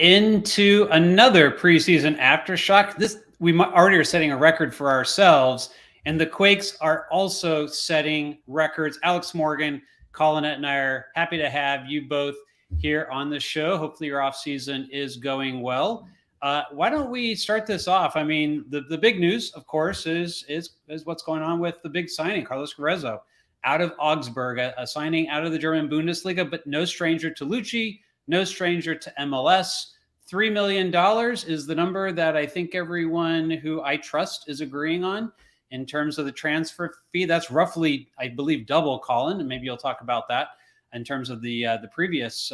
Into another preseason aftershock. We already are setting a record for ourselves, and the Quakes are also setting records. Alex Morgan, Colin and I are happy to have you both here on the show. Hopefully, your off season is going well. Why don't we start this off? I mean, the big news, of course, is what's going on with the big signing, Carlos Gruezo, out of Augsburg, a signing out of the German Bundesliga, but no stranger to Lucci, no stranger to MLS. $3 million is the number that I think everyone who I trust is agreeing on in terms of the transfer fee. That's roughly, I believe, double, Colin, and maybe you'll talk about that in terms of the previous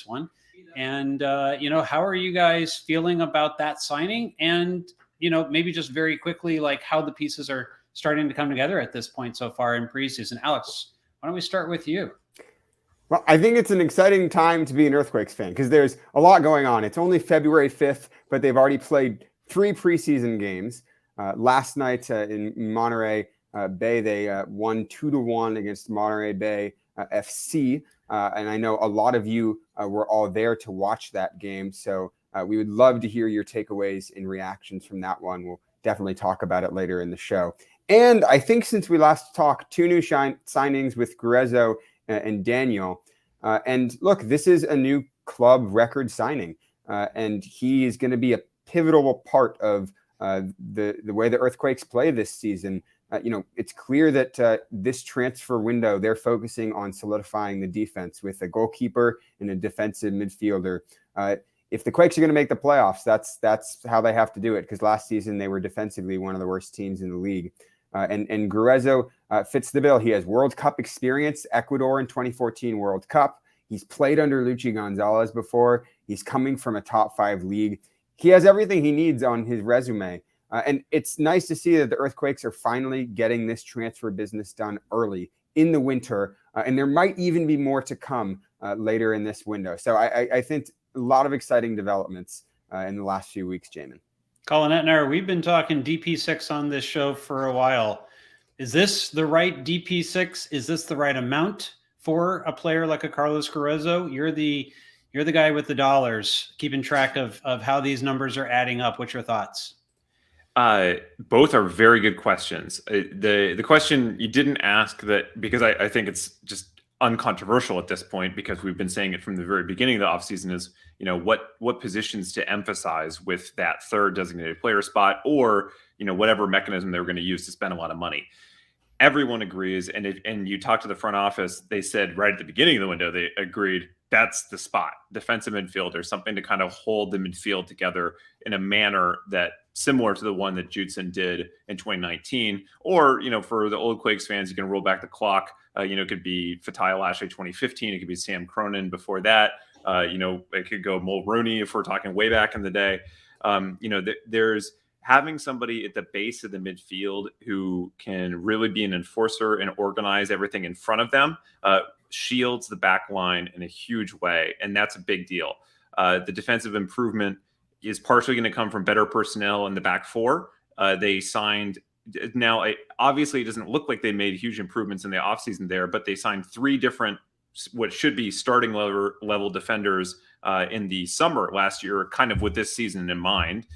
one. And how are you guys feeling about that signing? And maybe just very quickly, like how the pieces are starting to come together at this point so far in preseason. Alex, why don't we start with you? Well, I think it's an exciting time to be an Earthquakes fan because there's a lot going on. It's only February 5th, but they've already played 3 preseason games. Last night in Monterey Bay, they won 2-1 against Monterey Bay FC. And I know a lot of you were all there to watch that game. So we would love to hear your takeaways and reactions from that one. We'll definitely talk about it later in the show. And I think since we last talked, 2 new signings with Gruezo and Daniel. And look, this is a new club record signing. And he is going to be a pivotal part of the way the Earthquakes play this season. It's clear that this transfer window, they're focusing on solidifying the defense with a goalkeeper and a defensive midfielder. If the Quakes are going to make the playoffs, that's how they have to do it, because last season they were defensively one of the worst teams in the league. And Gruezo fits the bill. He has World Cup experience, Ecuador in 2014 World Cup. He's played under Luchi Gonzalez before. He's coming from a top 5 league. He has everything he needs on his resume. And it's nice to see that the Earthquakes are finally getting this transfer business done early in the winter. And there might even be more to come later in this window. So I think a lot of exciting developments in the last few weeks, Jamin. Colin Etner, we've been talking DP6 on this show for a while. Is this the right DP6? Is this the right amount for a player like a Carlos Gruezo? You're the guy with the dollars, keeping track of how these numbers are adding up. What's your thoughts? Both are very good questions. The question you didn't ask, that because I think it's just uncontroversial at this point, because we've been saying it from the very beginning of the offseason, is what positions to emphasize with that third designated player spot, or whatever mechanism they were going to use to spend a lot of money. Everyone agrees, and you talk to the front office, they said right at the beginning of the window, they agreed that's the spot, defensive midfielder, something to kind of hold the midfield together in a manner that similar to the one that Judson did in 2019. Or, for the old Quakes fans, you can roll back the clock. It could be Fatai Lashley 2015. It could be Sam Cronin before that. It could go Mulroney if we're talking way back in the day. There's having somebody at the base of the midfield who can really be an enforcer and organize everything in front of them, shields the back line in a huge way. And that's a big deal. The defensive improvement is partially going to come from better personnel in the back 4. They signed, now obviously it doesn't look like they made huge improvements in the offseason there, but they signed 3 different, what should be starting level defenders in the summer last year, kind of with this season in mind.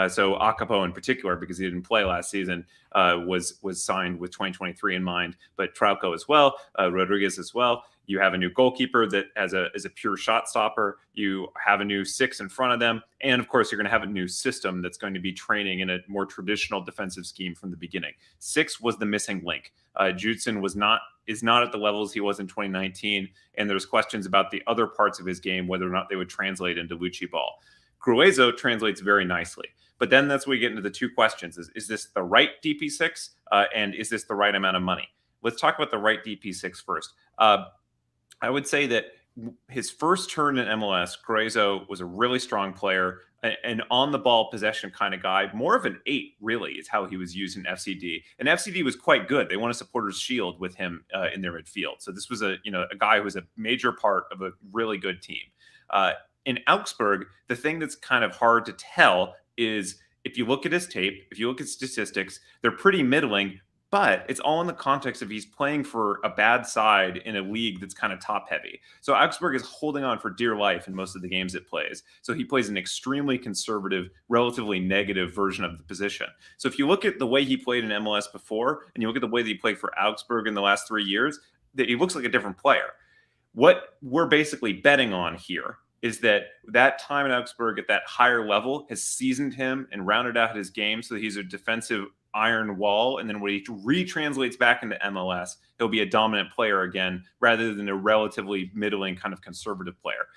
So Akapo in particular, because he didn't play last season, was signed with 2023 in mind, but Trauco as well, Rodriguez as well. You have a new goalkeeper that is a pure shot stopper. You have a new 6 in front of them. And of course, you're going to have a new system that's going to be training in a more traditional defensive scheme from the beginning. 6 was the missing link. Judson is not at the levels he was in 2019. And there's questions about the other parts of his game, whether or not they would translate into Lucci ball. Gruezo translates very nicely. But then that's where we get into the 2 questions. Is this the right DP6? And is this the right amount of money? Let's talk about the right DP6 first. I would say that his first turn in MLS, Gruezo was a really strong player, an on-the-ball possession kind of guy, more of an 8, really, is how he was used in FCD. And FCD was quite good. They won a supporters' shield with him in their midfield. So this was a guy who was a major part of a really good team. In Augsburg, the thing that's kind of hard to tell is if you look at his tape, if you look at statistics, they're pretty middling, But it's all in the context of he's playing for a bad side in a league that's kind of top heavy. So Augsburg is holding on for dear life in most of the games it plays. So he plays an extremely conservative, relatively negative version of the position. So if you look at the way he played in MLS before, and you look at the way that he played for Augsburg in the last 3 years, that he looks like a different player. What we're basically betting on here is that time in Augsburg at that higher level has seasoned him and rounded out his game so that he's a defensive iron wall. And then when he retranslates back into MLS, he'll be a dominant player again, rather than a relatively middling kind of conservative player.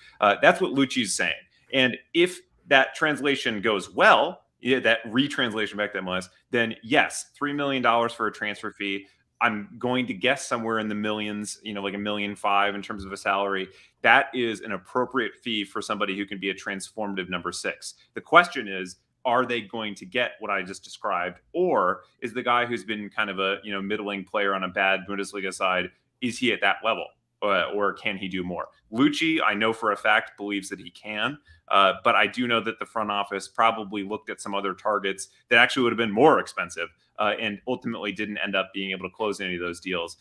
That's what Lucci's saying. And if that translation goes well, that retranslation back to MLS, then yes, $3 million for a transfer fee. I'm going to guess somewhere in the millions, like $1.5 million in terms of a salary. That is an appropriate fee for somebody who can be a transformative number 6. The question is, are they going to get what I just described? Or is the guy who's been kind of a middling player on a bad Bundesliga side, is he at that level? Or can he do more? Lucci, I know for a fact, believes that he can. But I do know that the front office probably looked at some other targets that actually would have been more expensive and ultimately didn't end up being able to close any of those deals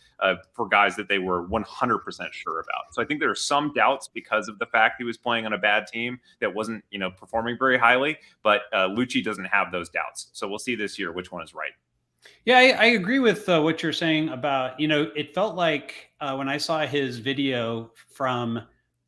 for guys that they were 100% sure about. So I think there are some doubts because of the fact he was playing on a bad team that wasn't, performing very highly. But Lucci doesn't have those doubts. So we'll see this year which one is right. Yeah, I agree with what you're saying about, it felt like when I saw his video from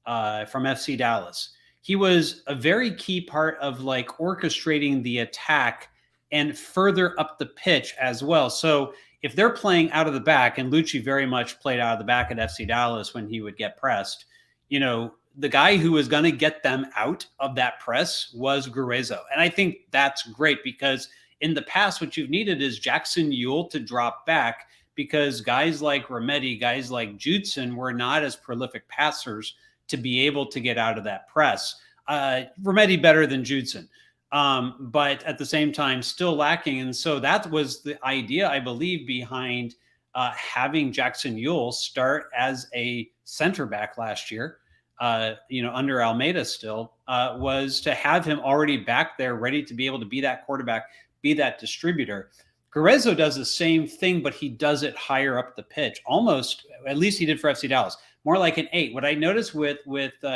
FC Dallas, he was a very key part of like orchestrating the attack and further up the pitch as well. So if they're playing out of the back, and Lucci very much played out of the back at FC Dallas when he would get pressed, the guy who was going to get them out of that press was Gruezo. And I think that's great because in the past, what you've needed is Jackson Ewell to drop back because guys like Remedi, guys like Judson were not as prolific passers to be able to get out of that press. Remedi better than Judson, but at the same time still lacking. And so that was the idea, I believe, behind having Jackson Ewell start as a center back last year, under Almeida still, was to have him already back there ready to be able to be that quarterback, be that distributor. Gruezo does the same thing, but he does it higher up the pitch, almost, at least he did for FC Dallas, more like an 8. What I noticed with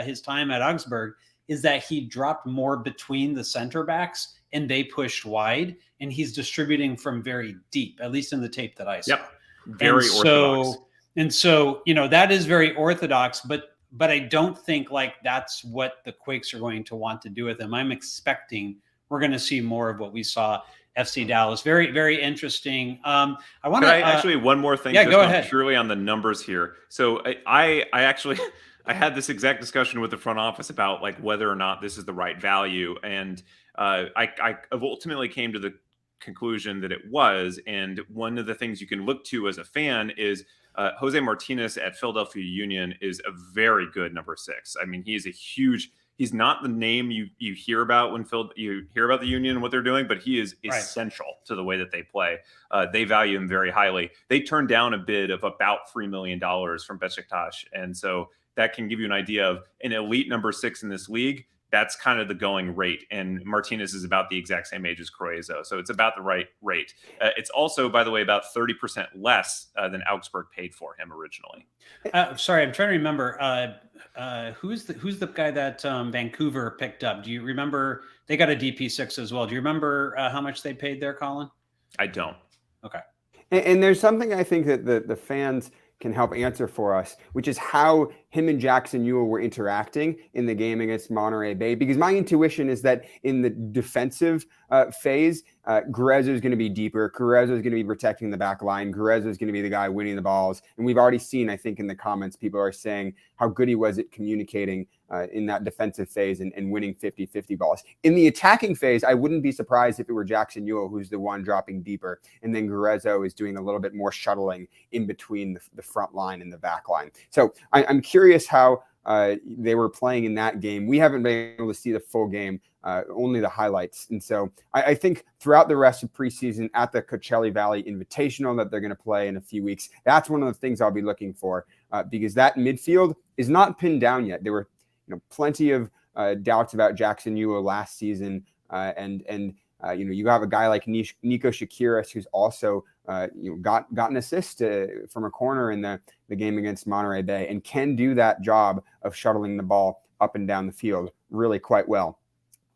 his time at Augsburg is that he dropped more between the center backs and they pushed wide, and he's distributing from very deep, at least in the tape that I saw. Yep. Very orthodox. And so, that is very orthodox, but I don't think like that's what the Quakes are going to want to do with him. I'm expecting we're going to see more of what we saw FC Dallas. Very, very interesting. I want to actually one more thing. Yeah, go ahead. Purely on the numbers here. So I actually I had this exact discussion with the front office about like whether or not this is the right value, and I ultimately came to the conclusion that it was. And one of the things you can look to as a fan is Jose Martinez at Philadelphia Union is a very good number 6. I mean, he's not the name you hear about when you hear about the Union and what they're doing, but he is essential to the way that they play. They value him very highly. They turned down a bid of about $3 million from Besiktas. And so that can give you an idea of an elite number 6 in this league. That's kind of the going rate. And Martinez is about the exact same age as Gruezo. So it's about the right rate. It's also, by the way, about 30% less than Augsburg paid for him originally. Sorry, I'm trying to remember. Who's the guy that Vancouver picked up? Do you remember? They got a DP6 as well. Do you remember how much they paid there, Colin? I don't. Okay. And there's something I think that the fans can help answer for us, which is how him and Jackson Ewell were interacting in the game against Monterey Bay. Because my intuition is that in the defensive phase, Gruezo is going to be deeper. Gruezo is going to be protecting the back line. Gruezo is going to be the guy winning the balls. And we've already seen, I think in the comments, people are saying how good he was at communicating in that defensive phase and winning 50-50 balls. In the attacking phase, I wouldn't be surprised if it were Jackson Ewell who's the one dropping deeper. And then Gruezo is doing a little bit more shuttling in between the front line and the back line. So I'm curious how they were playing in that game. We haven't been able to see the full game, only the highlights. And so I think throughout the rest of preseason at the Coachella Valley Invitational that they're going to play in a few weeks, that's one of the things I'll be looking for because that midfield is not pinned down yet. There were plenty of doubts about Jackson Ewell last season, and You have a guy like Nico Shakiris, who's also got an assist from a corner in the game against Monterey Bay, and can do that job of shuttling the ball up and down the field really quite well.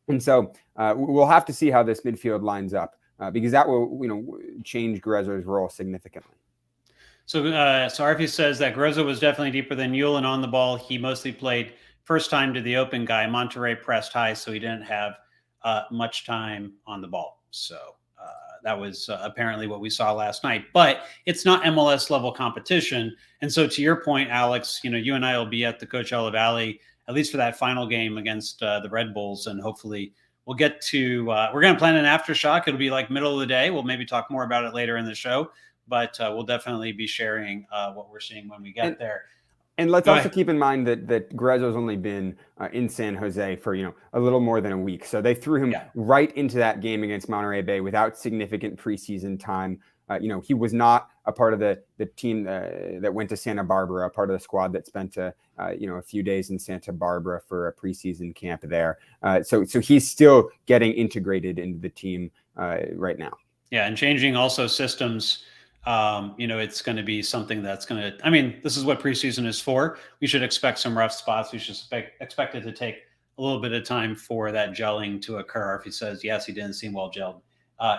And so we'll have to see how this midfield lines up, because that will change Gruezo's role significantly. So Arfi says that Gruezo was definitely deeper than Yule, and on the ball, he mostly played first time to the open guy. Monterey pressed high, so he didn't have much time on the ball. So that was apparently what we saw last night. But it's not MLS level competition. And so to your point, Alex, you and I will be at the Coachella Valley, at least for that final game against the Red Bulls. And hopefully we'll get to, we're going to plan an aftershock. It'll be like middle of the day. We'll maybe talk more about it later in the show, but we'll definitely be sharing what we're seeing when we get there. And let's also keep in mind that Gruezo's only been in San Jose for a little more than a week, so they threw him right into that game against Monterey Bay without significant preseason time. He was not a part of the team that went to Santa Barbara, a part of the squad that spent a few days in Santa Barbara for a preseason camp there. So he's still getting integrated into the team right now. Yeah, and changing also systems. It's going to be something that's going to, this is what preseason is for. We should expect some rough spots. We should expect it to take a little bit of time for that gelling to occur. If he says, yes, he didn't seem well gelled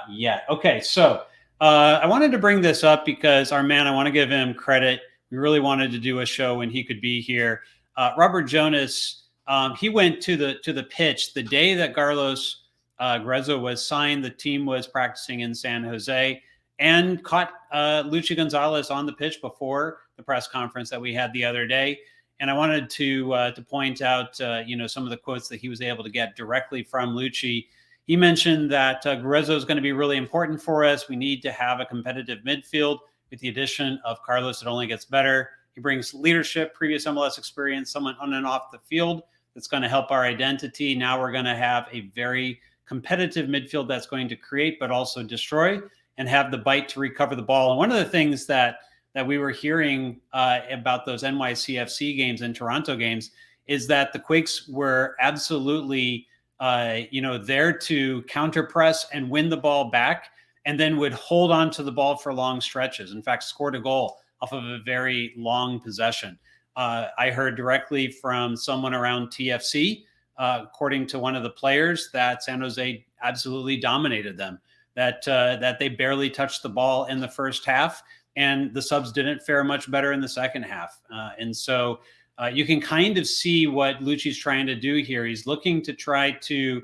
yet. Okay. So I wanted to bring this up because our man, I want to give him credit. We really wanted to do a show when he could be here. Robert Jonas, he went to the pitch the day that Carlos Gruezo was signed. The team was practicing in San Jose, and caught Luchi Gonzalez on the pitch before the press conference that we had the other day. And I wanted to point out, some of the quotes that he was able to get directly from Luchi. He mentioned that Gruezo is going to be really important for us. We need to have a competitive midfield. With the addition of Carlos, it only gets better. He brings leadership, previous MLS experience, someone on and off the field that's going to help our identity. Now we're going to have a very competitive midfield that's going to create, but also destroy, and have the bite to recover the ball. And one of the things that we were hearing about those NYCFC games and Toronto games is that the Quakes were absolutely, there to counter press and win the ball back, and then would hold on to the ball for long stretches. In fact, scored a goal off of a very long possession. I heard directly from someone around TFC, according to one of the players, that San Jose absolutely dominated them. That they barely touched the ball in the first half, and the subs didn't fare much better in the second half. And so you can kind of see what Luchi's trying to do here. He's looking to try to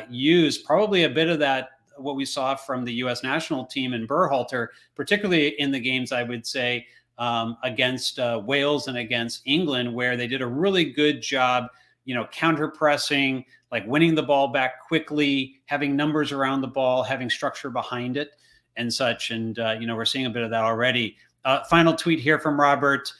use probably a bit of that, what we saw from the U.S. national team in Berhalter, particularly in the games, I would say, against Wales and against England, where they did a really good job, counter pressing, like winning the ball back quickly, having numbers around the ball, having structure behind it and such. And, we're seeing a bit of that already. Final tweet here from Robert.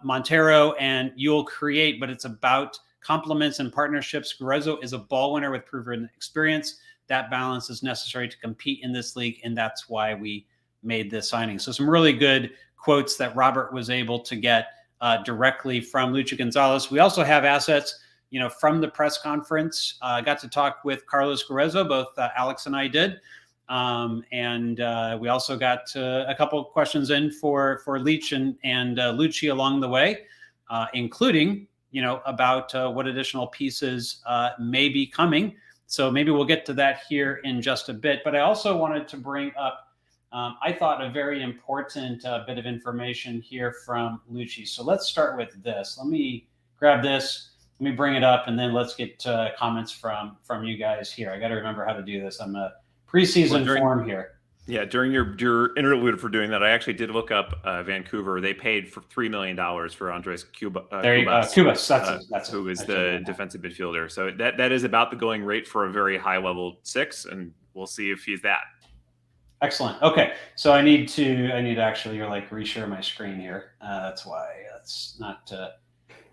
Montero and Yule create, but it's about compliments and partnerships. Gruezo is a ball winner with proven experience. That balance is necessary to compete in this league, and that's why we made this signing. So some really good quotes that Robert was able to get directly from Luchi Gonzalez. We also have assets, from the press conference. I got to talk with Carlos Gruezo, both Alex and I did. And we also got a couple of questions in for Leach and Luchi along the way, including, about what additional pieces may be coming. So maybe we'll get to that here in just a bit. But I also wanted to bring up, I thought, a very important bit of information here from Luchi. So let's start with this. Let me grab this. Let me bring it up, and then let's get comments from you guys here. I got to remember how to do this. I'm a preseason form here. Yeah, during your interlude for doing that, I actually did look up Vancouver. They paid for $3 million for Andres Cubas. There you go, Cubas. That's who is the defensive midfielder. So that is about the going rate for a very high level 6, and we'll see if he's that. Excellent. Okay, so I need to actually reshare my screen here. That's why that's not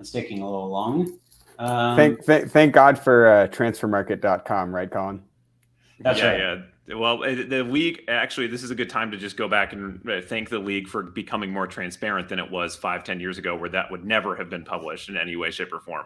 it's taking a little long. Thank God for transfermarket.com, right, Colin? That's right. Yeah. Well, the league, actually, this is a good time to just go back and thank the league for becoming more transparent than it was 5-10 years ago, where that would never have been published in any way, shape, or form.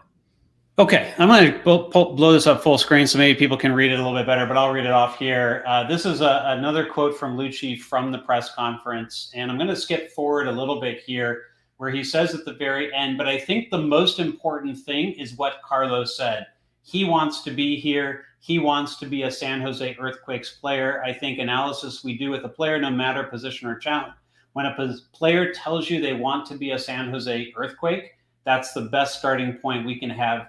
Okay, I'm going to blow this up full screen so maybe people can read it a little bit better, but I'll read it off here. This is another quote from Lucci from the press conference, and I'm going to skip forward a little bit here where he says at the very end, but I think the most important thing is what Carlos said. He wants to be here. He wants to be a San Jose Earthquakes player. I think analysis we do with a player, no matter position or challenge, when a player tells you they want to be a San Jose Earthquake, that's the best starting point we can have,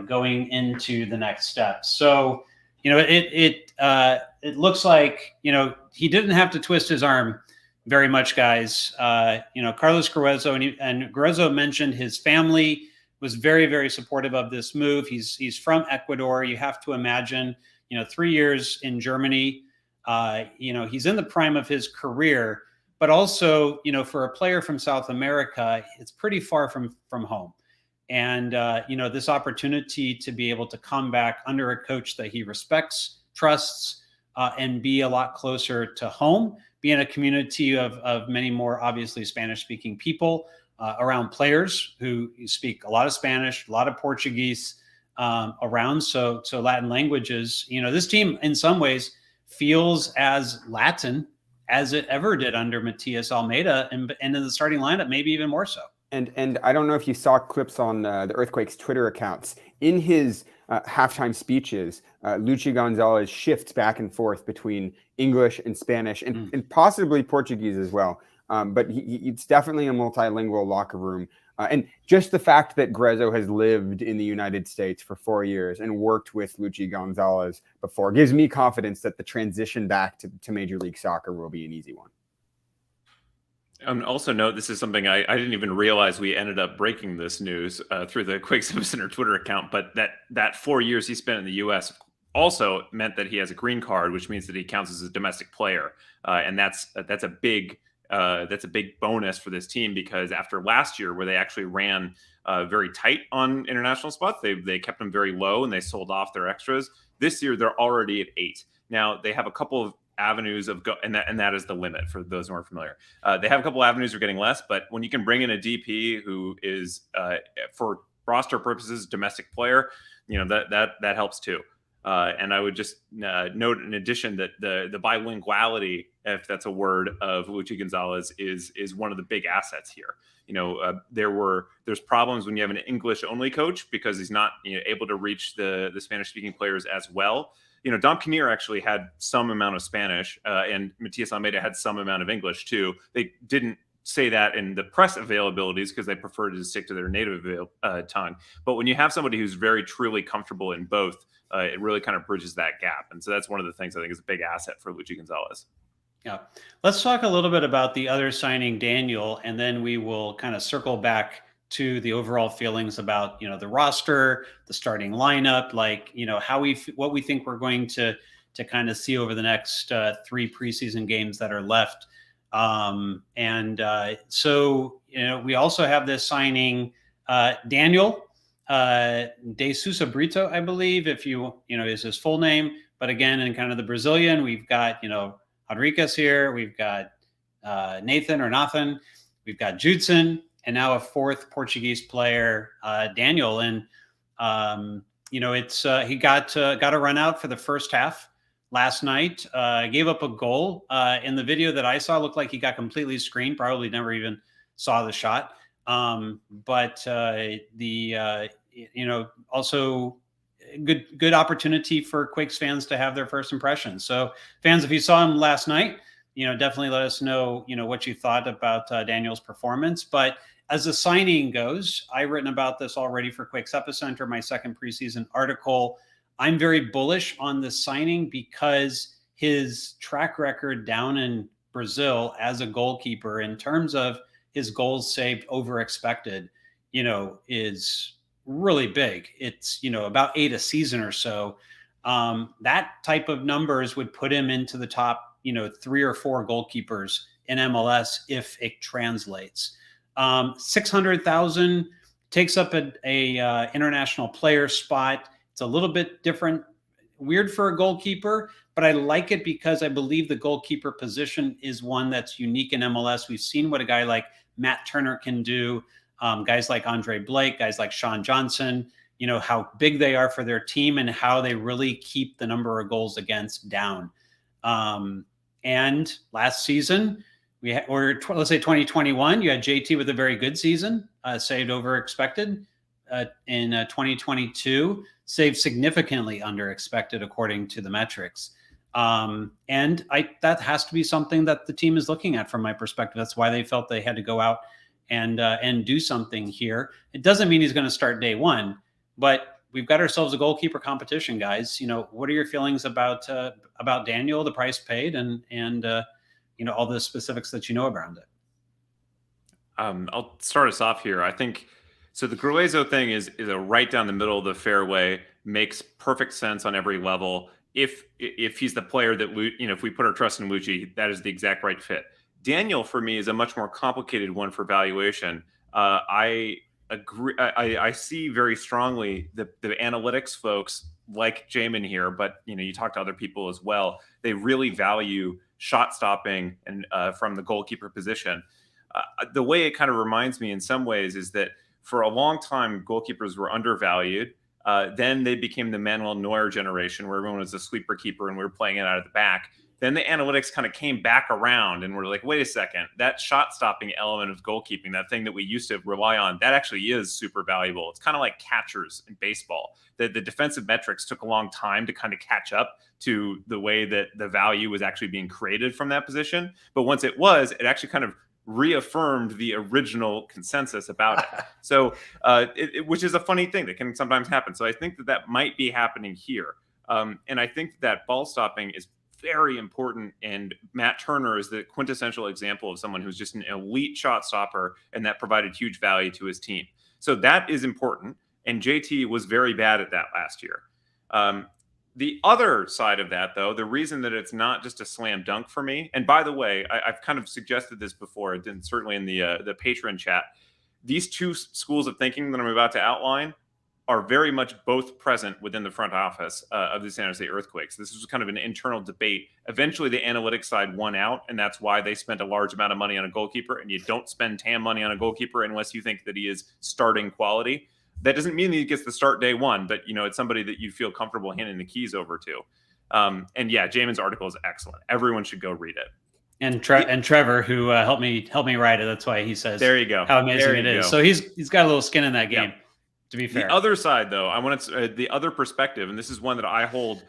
going into the next step. So, it looks like, he didn't have to twist his arm very much, guys. Carlos Gruezo, and Gruezo mentioned his family was very, very supportive of this move. He's from Ecuador. You have to imagine, 3 years in Germany. He's in the prime of his career, but also, for a player from South America, it's pretty far from home. And, this opportunity to be able to come back under a coach that he respects, trusts, and be a lot closer to home, be in a community of many more obviously Spanish-speaking people around players who speak a lot of Spanish, a lot of Portuguese around. So Latin languages, this team in some ways feels as Latin as it ever did under Matias Almeida, and in the starting lineup, maybe even more so. And I don't know if you saw clips on the Earthquakes Twitter accounts. In his halftime speeches, Luchi Gonzalez shifts back and forth between English and Spanish and possibly Portuguese as well. But it's definitely a multilingual locker room. And just the fact that Gruezo has lived in the United States for 4 years and worked with Luchi Gonzalez before gives me confidence that the transition back to Major League Soccer will be an easy one. Also note, this is something I didn't even realize we ended up breaking this news through the Quakes Epicenter Twitter account, but that 4 years he spent in the U.S. also meant that he has a green card, which means that he counts as a domestic player, and that's a big bonus for this team, because after last year where they actually ran very tight on international spots, they kept them very low and they sold off their extras. This year they're already at 8. Now they have a couple of avenues of and that is the limit for those who aren't familiar. They have a couple avenues for getting less, but when you can bring in a DP who is for roster purposes domestic player, that helps too. And I would just note in addition that the bilinguality, if that's a word, of Luchi Gonzalez is one of the big assets here. There's problems when you have an English only coach because he's not able to reach the Spanish speaking players as well. Dom Kinnear actually had some amount of Spanish, and Matias Almeida had some amount of English too. They didn't say that in the press availabilities because they prefer to stick to their native tongue. But when you have somebody who's very truly comfortable in both, it really kind of bridges that gap. And so that's one of the things I think is a big asset for Luchi Gonzalez. Yeah. Let's talk a little bit about the other signing, Daniel, and then we will kind of circle back to the overall feelings about, the roster, the starting lineup, what we think we're going to kind of see over the next 3 preseason games that are left. So we also have this signing, Daniel De Sousa Brito, I believe, if is his full name. But again, in kind of the Brazilian, we've got, Rodriguez here. We've got Nathan. We've got Judson, and now a 4th Portuguese player, Daniel. And, he got a run out for the first half last night, gave up a goal. In the video that I saw, looked like he got completely screened, probably never even saw the shot. Also good opportunity for Quakes fans to have their first impressions. So fans, if you saw him last night, definitely let us know, what you thought about Daniel's performance. But as the signing goes, I've written about this already for Quakes Epicenter, my second preseason article. I'm very bullish on the signing because his track record down in Brazil as a goalkeeper in terms of his goals saved over expected, is really big. It's, about 8 a season or so. That type of numbers would put him into the top, 3 or 4 goalkeepers in MLS if it translates. 600,000 takes up a international player spot. It's a little bit different, weird for a goalkeeper, but I like it because I believe the goalkeeper position is one that's unique in MLS. We've seen what a guy like Matt Turner can do. Guys like Andre Blake, guys like Sean Johnson, how big they are for their team and how they really keep the number of goals against down. And last season, let's say 2021, you had JT with a very good season, saved over expected. In 2022, saved significantly under expected according to the metrics. And that has to be something that the team is looking at from my perspective. That's why they felt they had to go out and do something here. It doesn't mean he's going to start day one, but we've got ourselves a goalkeeper competition, guys. What are your feelings about Daniel, the price paid, and all the specifics that around it? I'll start us off here. I think so. The Gruezo thing is a right down the middle of the fairway. Makes perfect sense on every level. If he's the player that if we put our trust in Lucci, that is the exact right fit. Daniel, for me, is a much more complicated one for valuation. I agree. I see very strongly the analytics folks like Jamin here, but you talk to other people as well. They really value shot stopping and from the goalkeeper position. The way it kind of reminds me in some ways is that for a long time, goalkeepers were undervalued. Then they became the Manuel Neuer generation, where everyone was a sweeper keeper and we were playing it out of the back. Then the analytics kind of came back around and we're like, wait a second, that shot stopping element of goalkeeping, that thing that we used to rely on, that actually is super valuable. It's kind of like catchers in baseball. The defensive metrics took a long time to kind of catch up to the way that the value was actually being created from that position. But once it actually kind of reaffirmed the original consensus about it. So, which is a funny thing that can sometimes happen. So I think that might be happening here. And I think that ball stopping is very important. And Matt Turner is the quintessential example of someone who's just an elite shot stopper, and that provided huge value to his team. So that is important. And JT was very bad at that last year. The other side of that, though, the reason that it's not just a slam dunk for me, and by the way, I've kind of suggested this before, and certainly in the Patreon chat, these two schools of thinking that I'm about to outline are very much both present within the front office of the San Jose Earthquakes. This was kind of an internal debate. Eventually, the analytics side won out, and that's why they spent a large amount of money on a goalkeeper, and you don't spend TAM money on a goalkeeper unless you think that he is starting quality. That doesn't mean that he gets the start day one, but it's somebody that you feel comfortable handing the keys over to. And yeah, Jamin's article is excellent. Everyone should go read it. And Trevor, who helped me write it, that's why he says there you go how amazing it is. So he's got a little skin in that game. Yeah. To be fair, the other side, though, I want to the other perspective, and this is one that I hold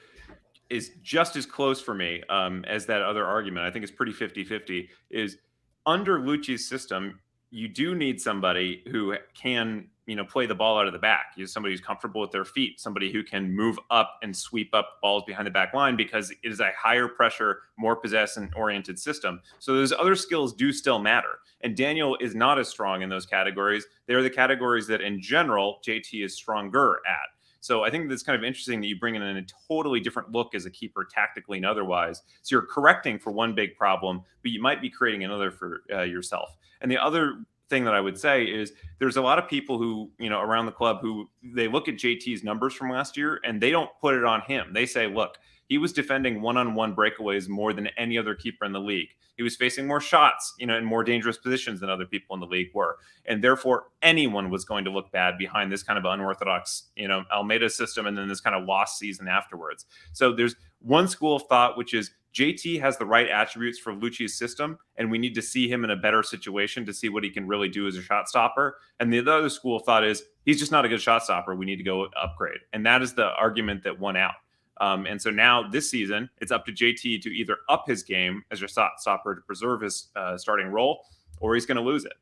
is just as close for me as that other argument. I think it's pretty 50-50. Is under Lucci's system, you do need somebody who can play the ball out of the back. You somebody who's comfortable with their feet, somebody who can move up and sweep up balls behind the back line, because it is a higher pressure, more possession-oriented system. So those other skills do still matter. And Daniel is not as strong in those categories. They're the categories that, in general, JT is stronger at. So I think that's kind of interesting that you bring in a totally different look as a keeper, tactically and otherwise. So you're correcting for one big problem, but you might be creating another for yourself. And the other thing that I would say is there's a lot of people who, around the club who they look at JT's numbers from last year and they don't put it on him. They say, look, he was defending one-on-one breakaways more than any other keeper in the league. He was facing more shots, in more dangerous positions than other people in the league were. And therefore, anyone was going to look bad behind this kind of unorthodox, Almeida system, and then this kind of lost season afterwards. So there's one school of thought, which is JT has the right attributes for Lucci's system, and we need to see him in a better situation to see what he can really do as a shot stopper. And the other school of thought is he's just not a good shot stopper. We need to go upgrade. And that is the argument that won out. And so now this season, it's up to JT to either up his game as a shot stopper to preserve his starting role, or he's going to lose it.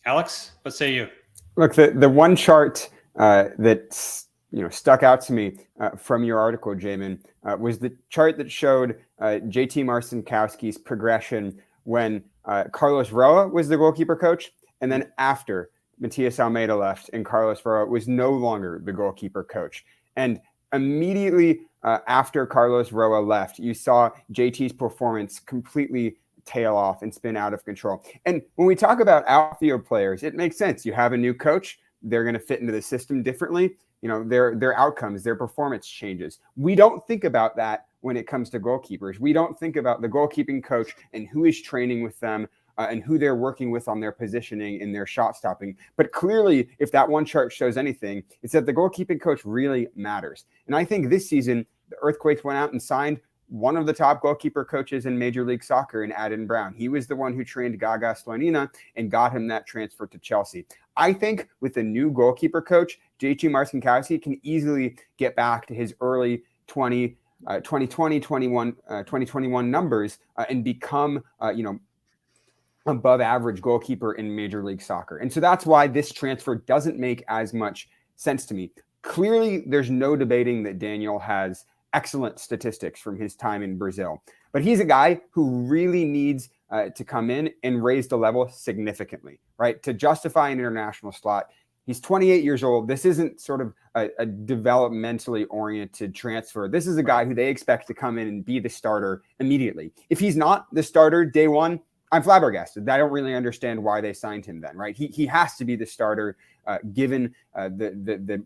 Alex, what say you? Look, the one chart that stuck out to me from your article, Jamin, was the chart that showed JT Marcinkowski's progression when Carlos Roa was the goalkeeper coach, and then after Matias Almeida left and Carlos Roa was no longer the goalkeeper coach. And immediately after Carlos Roa left, you saw JT's performance completely tail off and spin out of control. And when we talk about outfield players, it makes sense. You have a new coach. They're going to fit into the system differently. Their outcomes, their performance changes. We don't think about that when it comes to goalkeepers. We don't think about the goalkeeping coach and who is training with them and who they're working with on their positioning and their shot stopping. But clearly, if that one chart shows anything, it's that the goalkeeping coach really matters. And I think this season, the Earthquakes went out and signed one of the top goalkeeper coaches in Major League Soccer in Adam Brown. He was the one who trained Gaga Slonina and got him that transfer to Chelsea. I think with the new goalkeeper coach, JT Marcinkowski can easily get back to his early 2021 numbers and become, above average goalkeeper in Major League Soccer. And so that's why this transfer doesn't make as much sense to me. Clearly, there's no debating that Daniel has excellent statistics from his time in Brazil, but he's a guy who really needs to come in and raise the level significantly, right? To justify an international slot. He's 28 years old. This isn't sort of a developmentally oriented transfer. This is a guy who they expect to come in and be the starter immediately. If he's not the starter day one, I'm flabbergasted. I don't really understand why they signed him then, right? He has to be the starter given the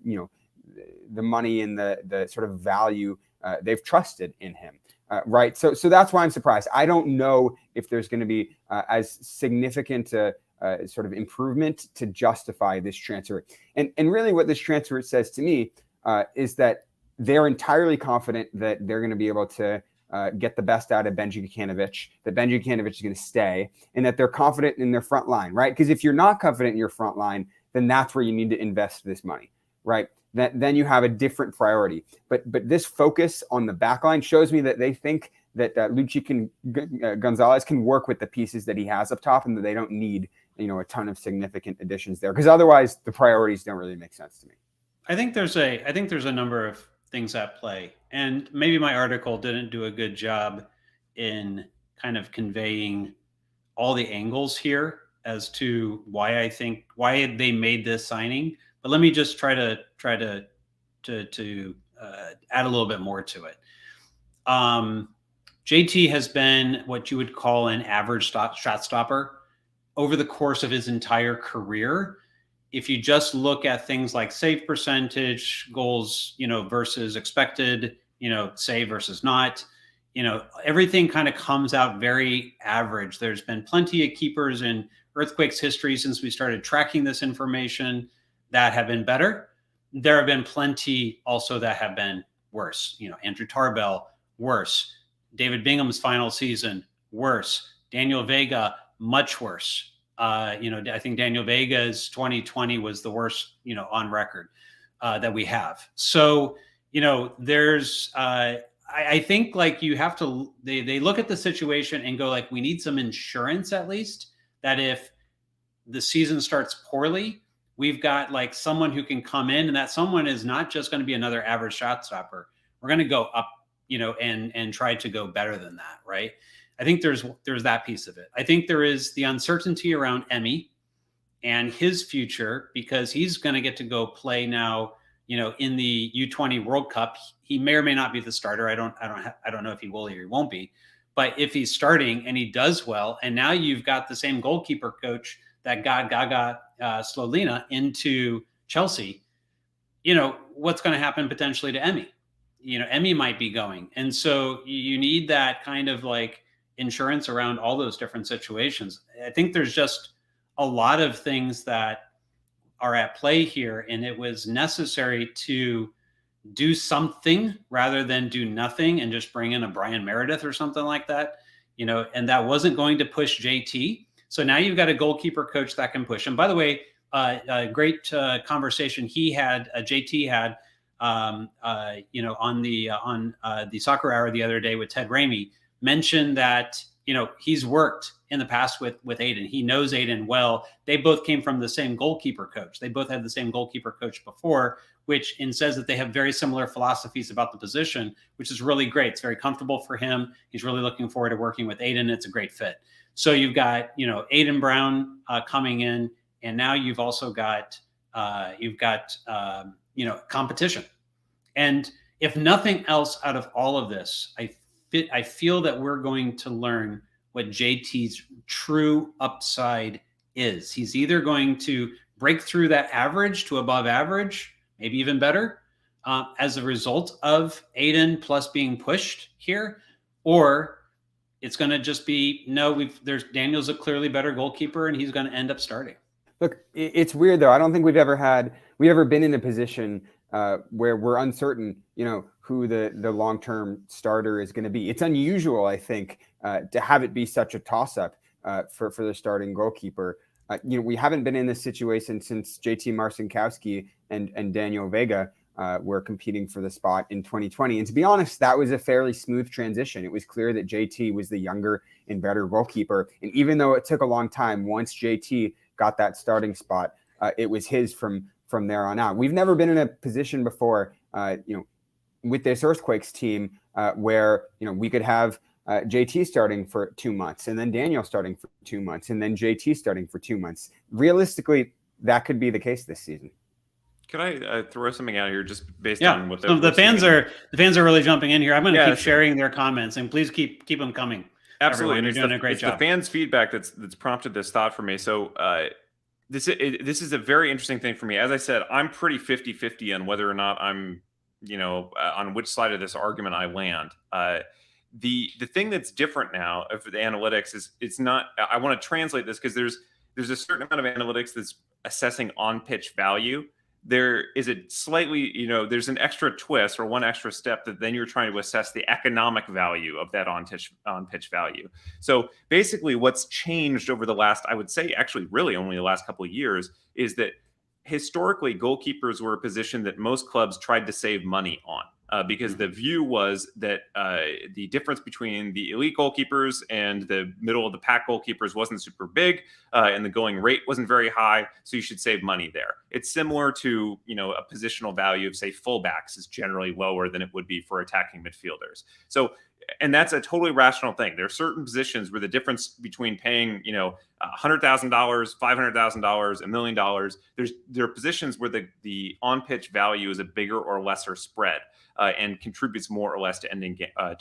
money and the sort of value they've trusted in him, right? So that's why I'm surprised. I don't know if there's going to be as significant sort of improvement to justify this transfer. And really what this transfer says to me is that they're entirely confident that they're going to be able to get the best out of Benji Kikanovic, that Benji Kikanovic is going to stay, and that they're confident in their front line, right? Because if you're not confident in your front line, then that's where you need to invest this money, right? Then you have a different priority. But this focus on the back line shows me that they think that Luchi Gonzalez can work with the pieces that he has up top, and that they don't need a ton of significant additions there, because otherwise the priorities don't really make sense to me. I think there's a number of things at play, and maybe my article didn't do a good job in kind of conveying all the angles here as to why they made this signing. But let me just try to add a little bit more to it. JT has been what you would call an average shot stopper over the course of his entire career. If you just look at things like save percentage, goals, versus expected, save versus not, everything kind of comes out very average. There's been plenty of keepers in Earthquakes history since we started tracking this information that have been better. There have been plenty also that have been worse. Andrew Tarbell, worse. David Bingham's final season, worse. Daniel Vega, much worse. I think Daniel Vega's 2020 was the worst, on record that we have. So, there's, I think like you have to, they look at the situation and go like, we need some insurance at least that if the season starts poorly, we've got like someone who can come in, and that someone is not just going to be another average shot stopper. We're going to go up, and try to go better than that. Right. I think there's that piece of it. I think there is the uncertainty around Emmy and his future, because he's going to get to go play now, in the U20 World Cup. He may or may not be the starter. I don't know if he will or he won't be, but if he's starting and he does well, and now you've got the same goalkeeper coach that got Gaga Slonina into Chelsea, what's going to happen potentially to Emmy? Emmy might be going. And so you need that kind of like insurance around all those different situations. I think there's just a lot of things that are at play here, and it was necessary to do something rather than do nothing and just bring in a Brian Meredith or something like that, and that wasn't going to push JT. So now you've got a goalkeeper coach that can push him. By the way, a great conversation JT had, on the Soccer Hour the other day with Ted Ramey, mentioned that, he's worked in the past with Aiden. He knows Aiden well. They both came from the same goalkeeper coach. They both had the same goalkeeper coach before, which says that they have very similar philosophies about the position, which is really great. It's very comfortable for him. He's really looking forward to working with Aiden. It's a great fit. So you've got, Aiden Brown coming in, and now you've also got, competition. And if nothing else out of all of this, I feel that we're going to learn what JT's true upside is. He's either going to break through that average to above average, maybe even better, as a result of Aiden plus being pushed here, or it's going to just be, no, there's Daniel's a clearly better goalkeeper and he's going to end up starting. Look, it's weird though. I don't think we've ever been in a position where we're uncertain, who the long-term starter is going to be. It's unusual, I think, to have it be such a toss-up for the starting goalkeeper. We haven't been in this situation since JT Marcinkowski and Daniel Vega were competing for the spot in 2020. And to be honest, that was a fairly smooth transition. It was clear that JT was the younger and better goalkeeper. And even though it took a long time, once JT got that starting spot, it was his from there on out. We've never been in a position before, with this Earthquakes team, where we could have JT starting for 2 months, and then Daniel starting for 2 months, and then JT starting for 2 months. Realistically, that could be the case this season. Could I throw something out here just based on what the fans are really jumping in here. I'm going to keep sharing their comments, and please keep them coming. Absolutely, everyone. You're doing a great job. The fans' feedback that's prompted this thought for me. So this is a very interesting thing for me. As I said, I'm pretty 50-50 on whether or not I'm on which side of this argument I land. The thing that's different now for the analytics is it's not. I want to translate this because there's a certain amount of analytics that's assessing on-pitch value. There is a slightly, there's an extra twist or one extra step that then you're trying to assess the economic value of that on-pitch value. So basically what's changed over the last, I would say actually really only the last couple of years, is that historically goalkeepers were a position that most clubs tried to save money on. Because the view was that the difference between the elite goalkeepers and the middle of the pack goalkeepers wasn't super big, and the going rate wasn't very high, so you should save money there. It's similar to a positional value of, say, fullbacks is generally lower than it would be for attacking midfielders. So, and that's a totally rational thing. There are certain positions where the difference between paying $100,000, $500,000, $1 million, there are positions where the on-pitch value is a bigger or lesser spread. And contributes more or less to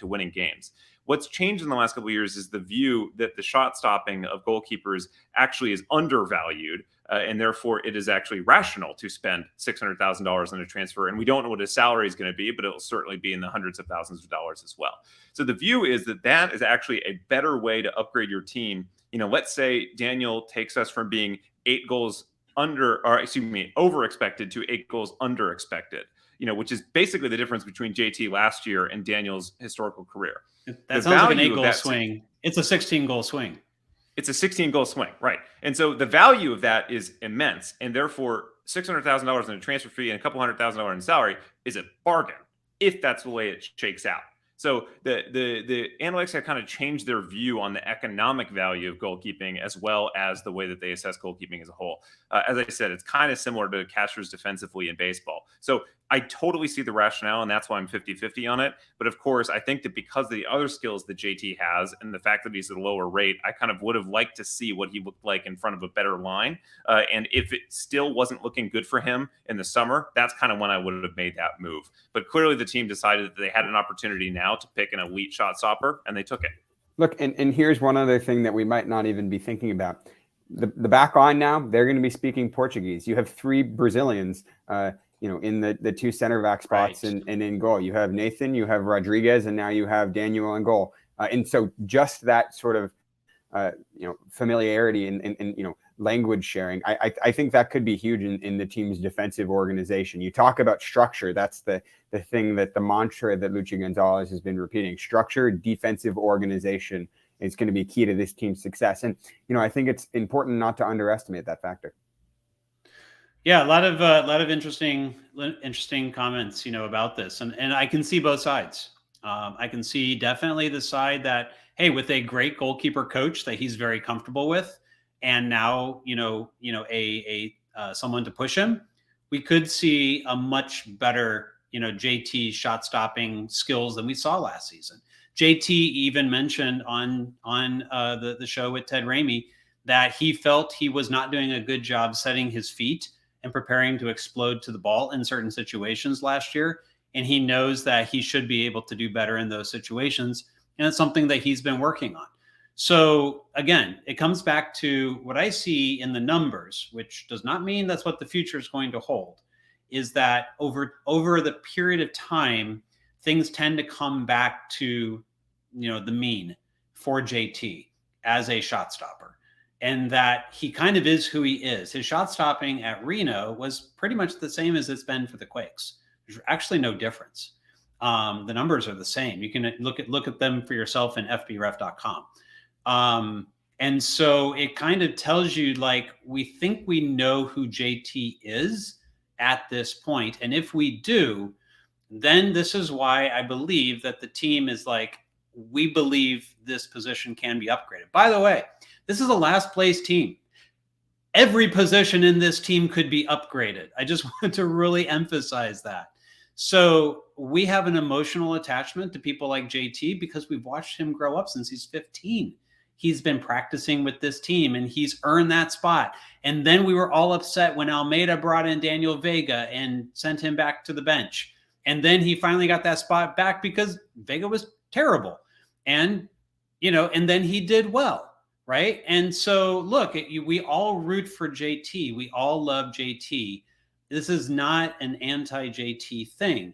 winning games. What's changed in the last couple of years is the view that the shot stopping of goalkeepers actually is undervalued, and therefore it is actually rational to spend $600,000 on a transfer. And we don't know what his salary is going to be, but it'll certainly be in the hundreds of thousands of dollars as well. So the view is that is actually a better way to upgrade your team. Let's say Daniel takes us from being 8 goals over expected to 8 goals under expected. Which is basically the difference between JT last year and Daniel's historical career. That sounds like an 8-goal swing. It's a 16-goal swing. It's a 16-goal swing, right? And so the value of that is immense, and therefore $600,000 in a transfer fee and a couple $100,000 in salary is a bargain if that's the way it shakes out. So the analytics have kind of changed their view on the economic value of goalkeeping as well as the way that they assess goalkeeping as a whole. As I said, it's kind of similar to catchers defensively in baseball. So I totally see the rationale, and that's why I'm 50-50 on it. But of course, I think that because of the other skills that JT has and the fact that he's at a lower rate, I kind of would have liked to see what he looked like in front of a better line. And if it still wasn't looking good for him in the summer, that's kind of when I would have made that move. But clearly the team decided that they had an opportunity now to pick an elite shot stopper, and they took it. Look, and here's one other thing that we might not even be thinking about. The back line now, they're going to be speaking Portuguese. You have 3 Brazilians, in the 2 center back spots, right, and in goal. You have Nathan, you have Rodriguez, and now you have Daniel in goal. And so just that sort of, familiarity and language sharing, I think that could be huge in the team's defensive organization. You talk about structure. That's the thing, that the mantra that Luchi Gonzalez has been repeating. Structure, defensive organization is going to be key to this team's success. And, I think it's important not to underestimate that factor. Yeah, a lot of interesting comments, about this, and I can see both sides. I can see definitely the side that, hey, with a great goalkeeper coach that he's very comfortable with, and now someone to push him, we could see a much better JT shot stopping skills than we saw last season. JT even mentioned on the show with Ted Ramey that he felt he was not doing a good job setting his feet and preparing to explode to the ball in certain situations last year. And he knows that he should be able to do better in those situations. And it's something that he's been working on. So again, it comes back to what I see in the numbers, which does not mean that's what the future is going to hold, is that over the period of time, things tend to come back to, the mean. for JT as a shot stopper, and that he kind of is who he is. His shot stopping at Reno was pretty much the same as it's been for the Quakes. There's actually no difference. The numbers are the same. You can look at them for yourself in fbref.com. And so it kind of tells you, like, we think we know who JT is at this point. And if we do, then this is why I believe that the team is like, we believe this position can be upgraded. By the way, this is a last place team. Every position in this team could be upgraded. I just want to really emphasize that. So we have an emotional attachment to people like JT because we've watched him grow up since he's 15. He's been practicing with this team and he's earned that spot. And then we were all upset when Almeida brought in Daniel Vega and sent him back to the bench. And then he finally got that spot back because Vega was terrible. And, and then he did well, right? And so look, we all root for JT. We all love JT. This is not an anti-JT thing.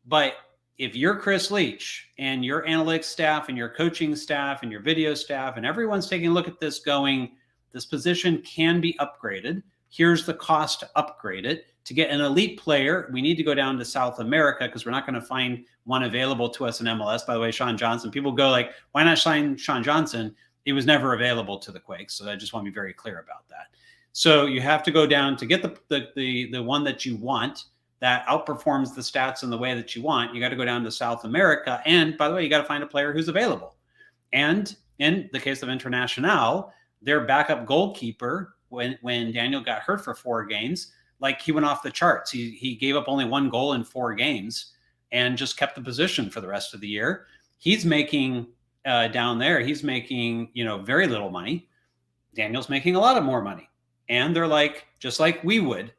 But if you're Chris Leach and your analytics staff and your coaching staff and your video staff and everyone's taking a look at this going, this position can be upgraded. Here's the cost to upgrade it. To get an elite player, we need to go down to South America because we're not going to find one available to us in MLS. By the way, Sean Johnson, people go like, why not sign Sean Johnson? He was never available to the Quakes. So I just want to be very clear about that. So you have to go down to get the one that you want that outperforms the stats in the way that you want. You got to go down to South America. And by the way, you got to find a player who's available. And in the case of Internacional, their backup goalkeeper, when Daniel got hurt for 4 games, like he went off the charts. He gave up only 1 goal in 4 games and just kept the position for the rest of the year. He's making down there, he's making, very little money. Daniel's making a lot of more money. And they're like, just like we would,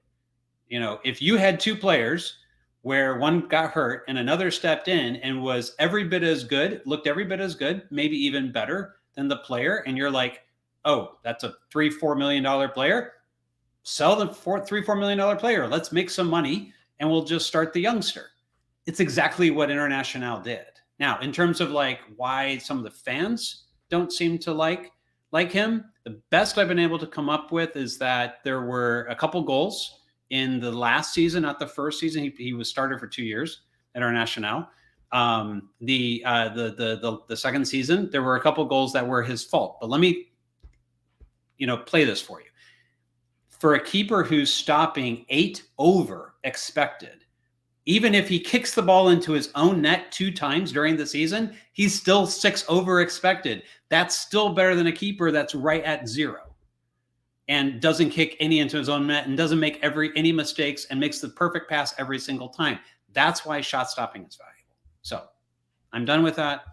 if you had 2 players where one got hurt and another stepped in and was every bit as good, looked every bit as good, maybe even better than the player. And you're like, oh, that's a $3-4 million player. Sell the $3-4 million player. Let's make some money and we'll just start the youngster. It's exactly what Internacional did. Now, in terms of like why some of the fans don't seem to like him, the best I've been able to come up with is that there were a couple goals in the last season, not the first season. He was started for 2 years at Internacional. The second season, there were a couple goals that were his fault. But let me, play this for you. For a keeper who's stopping 8 over expected, even if he kicks the ball into his own net 2 times during the season, he's still 6 over expected. That's still better than a keeper that's right at 0 and doesn't kick any into his own net and doesn't make any mistakes and makes the perfect pass every single time. That's why shot stopping is valuable. So I'm done with that.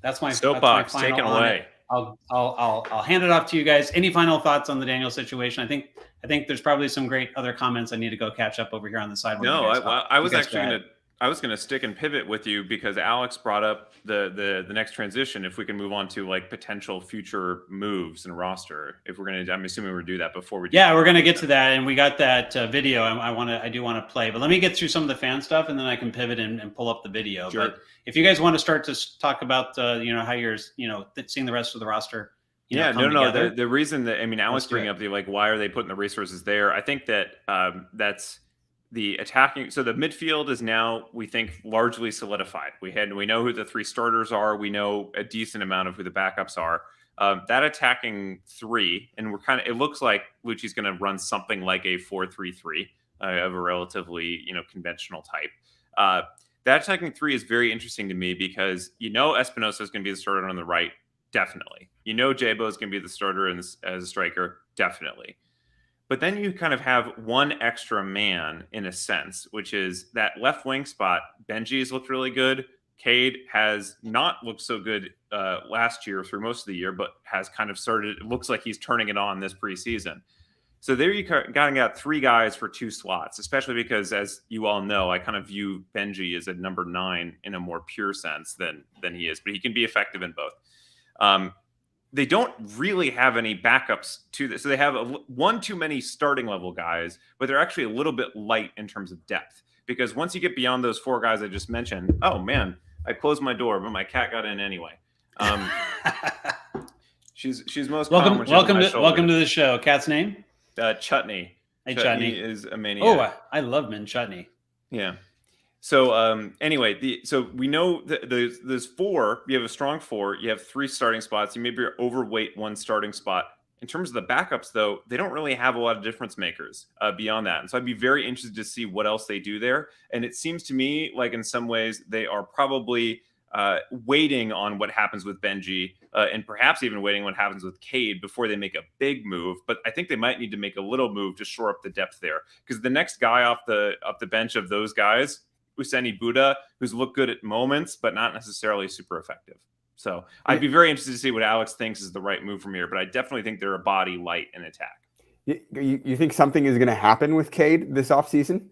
That's my soapbox taken away. I'll hand it off to you guys. Any final thoughts on the Daniel situation? I think there's probably some great other comments I need to go catch up over here on the side. No, I was actually going to stick and pivot with you because Alex brought up the next transition. If we can move on to like potential future moves and roster, if we're going to, I'm assuming we're going to do that before we do. Yeah, we're going to get to that, and we got that video. I do want to play, but let me get through some of the fan stuff, and then I can pivot and pull up the video. Sure. But if you guys want to start to talk about how you're seeing the rest of the roster. The reason that Alex bringing up why are they putting the resources there? I think that that's the attacking. So the midfield is now, we think, largely solidified. We know who the 3 starters are. We know a decent amount of who the backups are. That attacking 3, and it looks like Lucci's going to run something like a 4-3-3 of a relatively conventional type. That attacking 3 is very interesting to me because Espinosa is going to be the starter on the right. Definitely. Jabo is going to be the starter as a striker. Definitely. But then you kind of have one extra man in a sense, which is that left wing spot. Benji's looked really good. Cade has not looked so good last year through most of the year, but has kind of started. It looks like he's turning it on this preseason. So there you got 3 guys for 2 slots, especially because, as you all know, I kind of view Benji as a number 9 in a more pure sense than he is, but he can be effective in both. They don't really have any backups to this. So they have one too many starting level guys, but they're actually a little bit light in terms of depth. Because once you get beyond those 4 guys I just mentioned, oh man, I closed my door, but my cat got in anyway. She's most calm when she's on my shoulder. Welcome to the show. Cat's name? Chutney. Hey, Chutney is a maniac. Oh, I love mint chutney. Yeah. So anyway, so we know that there's four. You have a strong four. You have 3 starting spots. You maybe are overweight 1 starting spot. In terms of the backups, though, they don't really have a lot of difference makers beyond that. And so I'd be very interested to see what else they do there. And it seems to me like in some ways they are probably waiting on what happens with Benji and perhaps even waiting what happens with Cade before they make a big move. But I think they might need to make a little move to shore up the depth there, because the next guy off the bench of those guys, Useni Buddha, who's looked good at moments, but not necessarily super effective. So I'd be very interested to see what Alex thinks is the right move from here, but I definitely think they're a body light in attack. You think something is going to happen with Cade this offseason?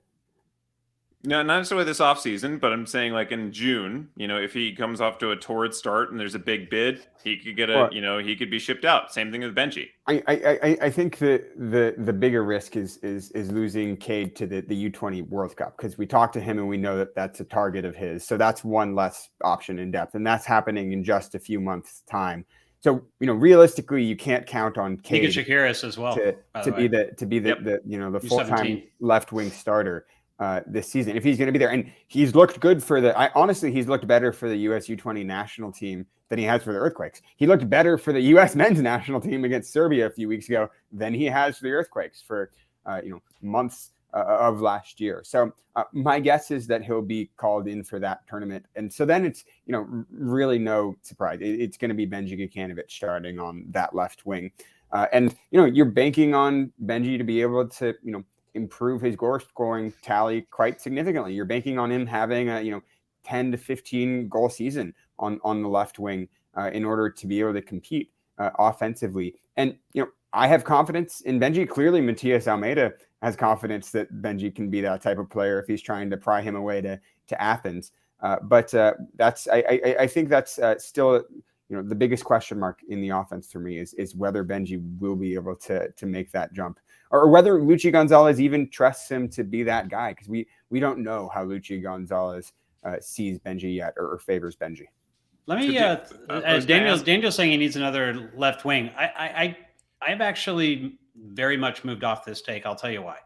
No, not necessarily this offseason, but I'm saying like in June, if he comes off to a torrid start and there's a big bid, he could get he could be shipped out. Same thing with Benji. I think the bigger risk is losing Cade to the U20 World Cup, because we talked to him and we know that that's a target of his. So that's one less option in depth, and that's happening in just a few months' time. So realistically, you can't count on Cade as well to be the full-time left wing starter this season, if he's going to be there. And he's looked good for he's looked better for the US U20 national team than he has for the Earthquakes. He looked better for the US men's national team against Serbia a few weeks ago than he has for the Earthquakes for months of last year. So my guess is that he'll be called in for that tournament. And so then it's really no surprise. It's going to be Benji Gukanovic starting on that left wing. And you're banking on Benji to be able to improve his goal scoring tally quite significantly. You're banking on him having a 10 to 15 goal season on the left wing in order to be able to compete offensively. And I have confidence in Benji. Clearly, Matias Almeida has confidence that Benji can be that type of player if he's trying to pry him away to Athens. But I think that's still the biggest question mark in the offense for me is whether Benji will be able to make that jump, or whether Luchi Gonzalez even trusts him to be that guy, because we don't know how Luchi Gonzalez sees Benji yet, or favors Benji. Let me Daniel's saying he needs another left wing. I've actually very much moved off this take. I'll tell you why.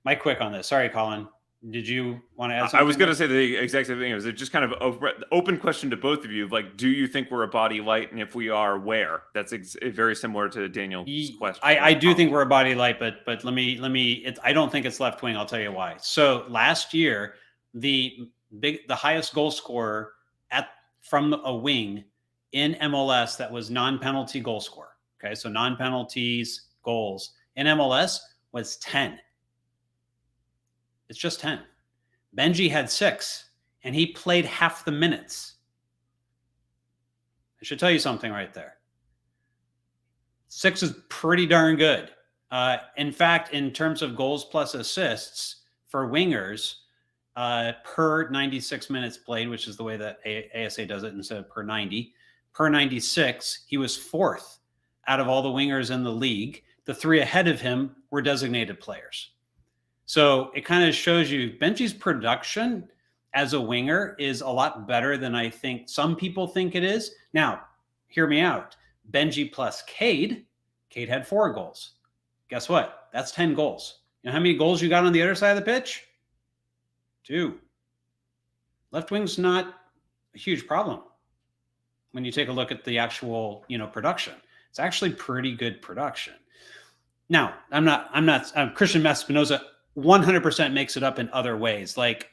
My quick on this. Sorry, Colin. Did you want to add something? I was going to say the exact same thing. It was just kind of an open question to both of you. Like, do you think we're a body light? And if we are, where? That's very similar to Daniel's question. I do think we're a body light, but let me. I don't think it's left wing. I'll tell you why. So last year, the highest goal scorer from a wing in MLS that was non-penalty goal scorer. Okay, so non-penalties goals in MLS was 10. It's just 10. Benji had 6, and he played half the minutes. I should tell you something right there. 6 is pretty darn good. In fact, in terms of goals plus assists for wingers, per 96 minutes played, which is the way that ASA does it instead of per 90, per 96, he was 4th out of all the wingers in the league. The 3 ahead of him were designated players. So it kind of shows you Benji's production as a winger is a lot better than I think some people think it is. Now, hear me out. Benji plus Cade had 4 goals. Guess what? That's 10 goals. You know how many goals you got on the other side of the pitch? 2. Left wing's not a huge problem when you take a look at the actual, production. It's actually pretty good production. Now, Christian Espinoza 100% makes it up in other ways. Like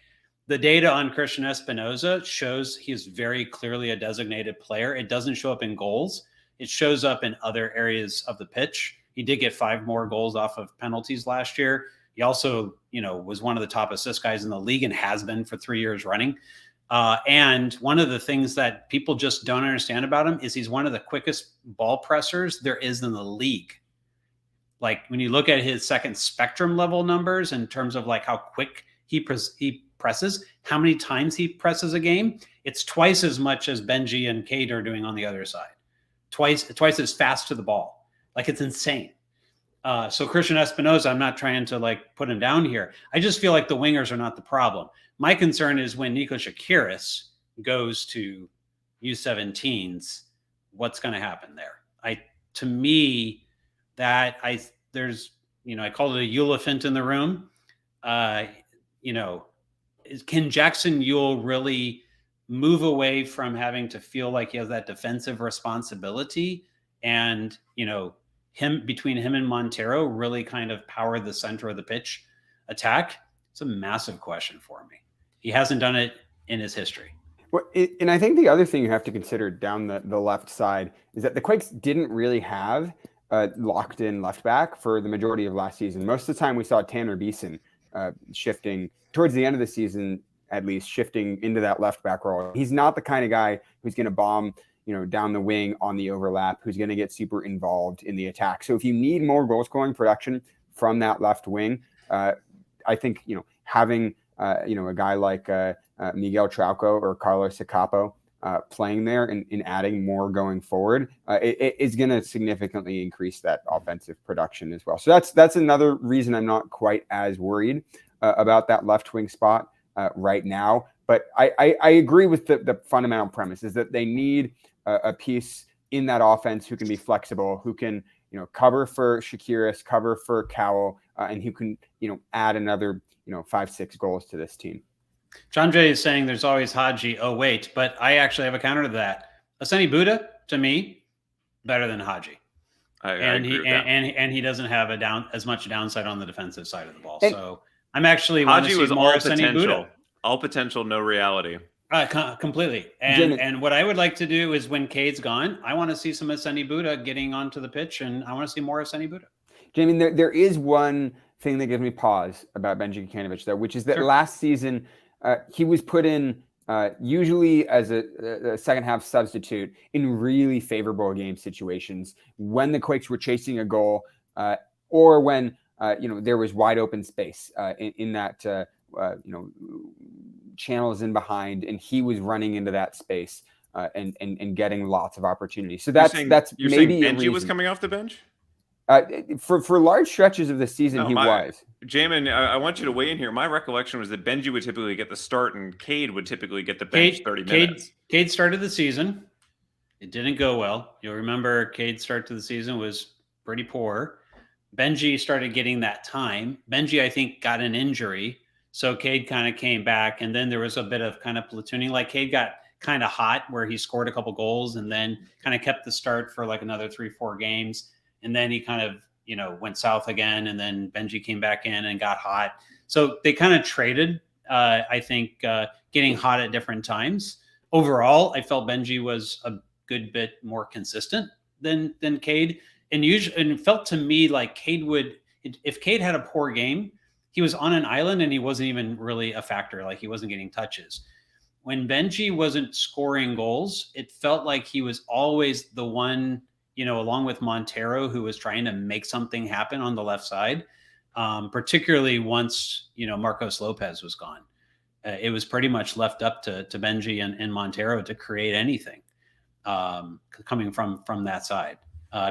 the data on Christian Espinoza shows he is very clearly a designated player. It doesn't show up in goals. It shows up in other areas of the pitch. He did get 5 more goals off of penalties last year. He also, was one of the top assist guys in the league and has been for 3 years running. And one of the things that people just don't understand about him is he's one of the quickest ball pressers there is in the league. Like when you look at his second spectrum level numbers in terms of like how quick he presses, how many times he presses a game, it's twice as much as Benji and Cade are doing on the other side. Twice as fast to the ball. Like it's insane. So Christian Espinoza, I'm not trying to put him down here. I just feel like the wingers are not the problem. My concern is when Nico Shakiris goes to U17s, what's going to happen there? To me, there's, I call it a elephant in the room. Can Jackson Ewell really move away from having to feel like he has that defensive responsibility, and between him and Montero really kind of power the center of the pitch attack? It's a massive question for me. He hasn't done it in his history. Well, and I think the other thing you have to consider down the left side is that the Quakes didn't really have a locked-in left back for the majority of last season. Most of the time we saw Tanner Beeson shifting towards the end of the season, at least shifting into that left back role. He's not the kind of guy who's going to bomb, down the wing on the overlap, who's going to get super involved in the attack. So if you need more goal scoring production from that left wing, I think, having, a guy like Miguel Trauco or Carlos Acapo playing there and adding more going forward, it is going to significantly increase that offensive production as well. So that's another reason I'm not quite as worried about that left wing spot right now. But I agree with the fundamental premise is that they need a piece in that offense who can be flexible, who can cover for Shakiris, cover for Cowell, and who can add another 5-6 goals to this team. John Jay is saying there's always Haji. Oh, wait, but I actually have a counter to that. Aseni Buddha, to me, better than Haji. I agree with that. And he doesn't have as much downside on the defensive side of the ball. And so I'm actually Haji was more all Aseni Buddha. All potential, no reality. Completely. And what I would like to do is when Cade's gone, I want to see some Aseni Buddha getting onto the pitch, and I want to see more Aseni Buddha. Jamie, there is one thing that gives me pause about Benji Kikanovic, though, which is that last season he was put in usually as a second half substitute in really favorable game situations when the Quakes were chasing a goal or when there was wide open space in that channels in behind, and he was running into that space and getting lots of opportunities. So that's you're maybe saying Benji was coming off the bench. For large stretches of the season, he was. Jamin, I want you to weigh in here. My recollection was that Benji would typically get the start and Cade would typically get the bench 30 minutes. Cade started the season. It didn't go well. You'll remember Cade's start to the season was pretty poor. Benji started getting that time. Benji, I think, got an injury. So Cade kind of came back, and then there was a bit of kind of platooning. Like Cade got kind of hot where he scored a couple goals and then kind of kept the start for like another 3-4 games. And then he kind of, went south again. And then Benji came back in and got hot. So they kind of traded, I think, getting hot at different times. Overall, I felt Benji was a good bit more consistent than Cade. And it felt to me like Cade if Cade had a poor game, he was on an island and he wasn't even really a factor. Like he wasn't getting touches. When Benji wasn't scoring goals, it felt like he was always the one, along with Montero, who was trying to make something happen on the left side, particularly once, Marcos Lopez was gone. It was pretty much left up to Benji and Montero to create anything coming from that side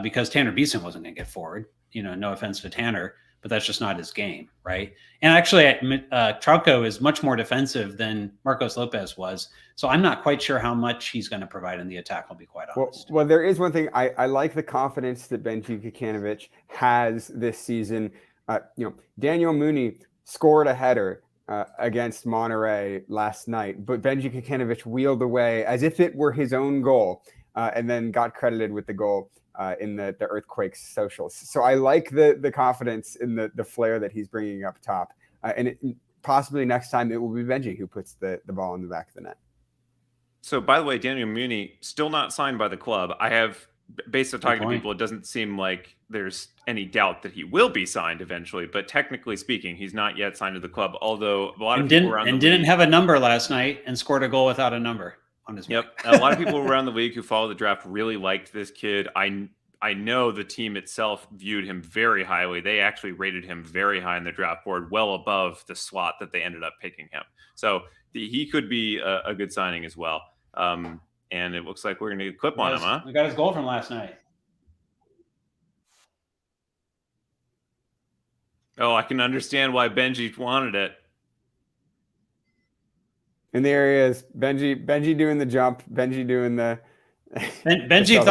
because Tanner Beeson wasn't going to get forward. No offense to Tanner, but that's just not his game, right? And actually, Trauco is much more defensive than Marcos Lopez was. So I'm not quite sure how much he's going to provide in the attack, I'll be quite honest. Well, there is one thing. I like the confidence that Benji Kikanovic has this season. Daniel Mooney scored a header against Monterey last night, but Benji Kikanovic wheeled away as if it were his own goal and then got credited with the goal in the Earthquakes socials. So I like the confidence in the flair that he's bringing up top. And possibly next time it will be Benji who puts the ball in the back of the net. So, by the way, Daniel Mooney still not signed by the club. I have, based on talking to people, it doesn't seem like there's any doubt that he will be signed eventually. But technically speaking, he's not yet signed to the club. Although a lot of people around the league didn't have a number last night and scored a goal without a number on his. Yep, a lot of people around the league who follow the draft really liked this kid. I know the team itself viewed him very highly. They actually rated him very high in the draft board, well above the slot that they ended up picking him. So he could be a good signing as well. And it looks like we're going to get a clip on him, huh? We got his goal from last night. Oh, I can understand why Benji wanted it. in the areas. Benji doing the jump. Benji doing the. Benji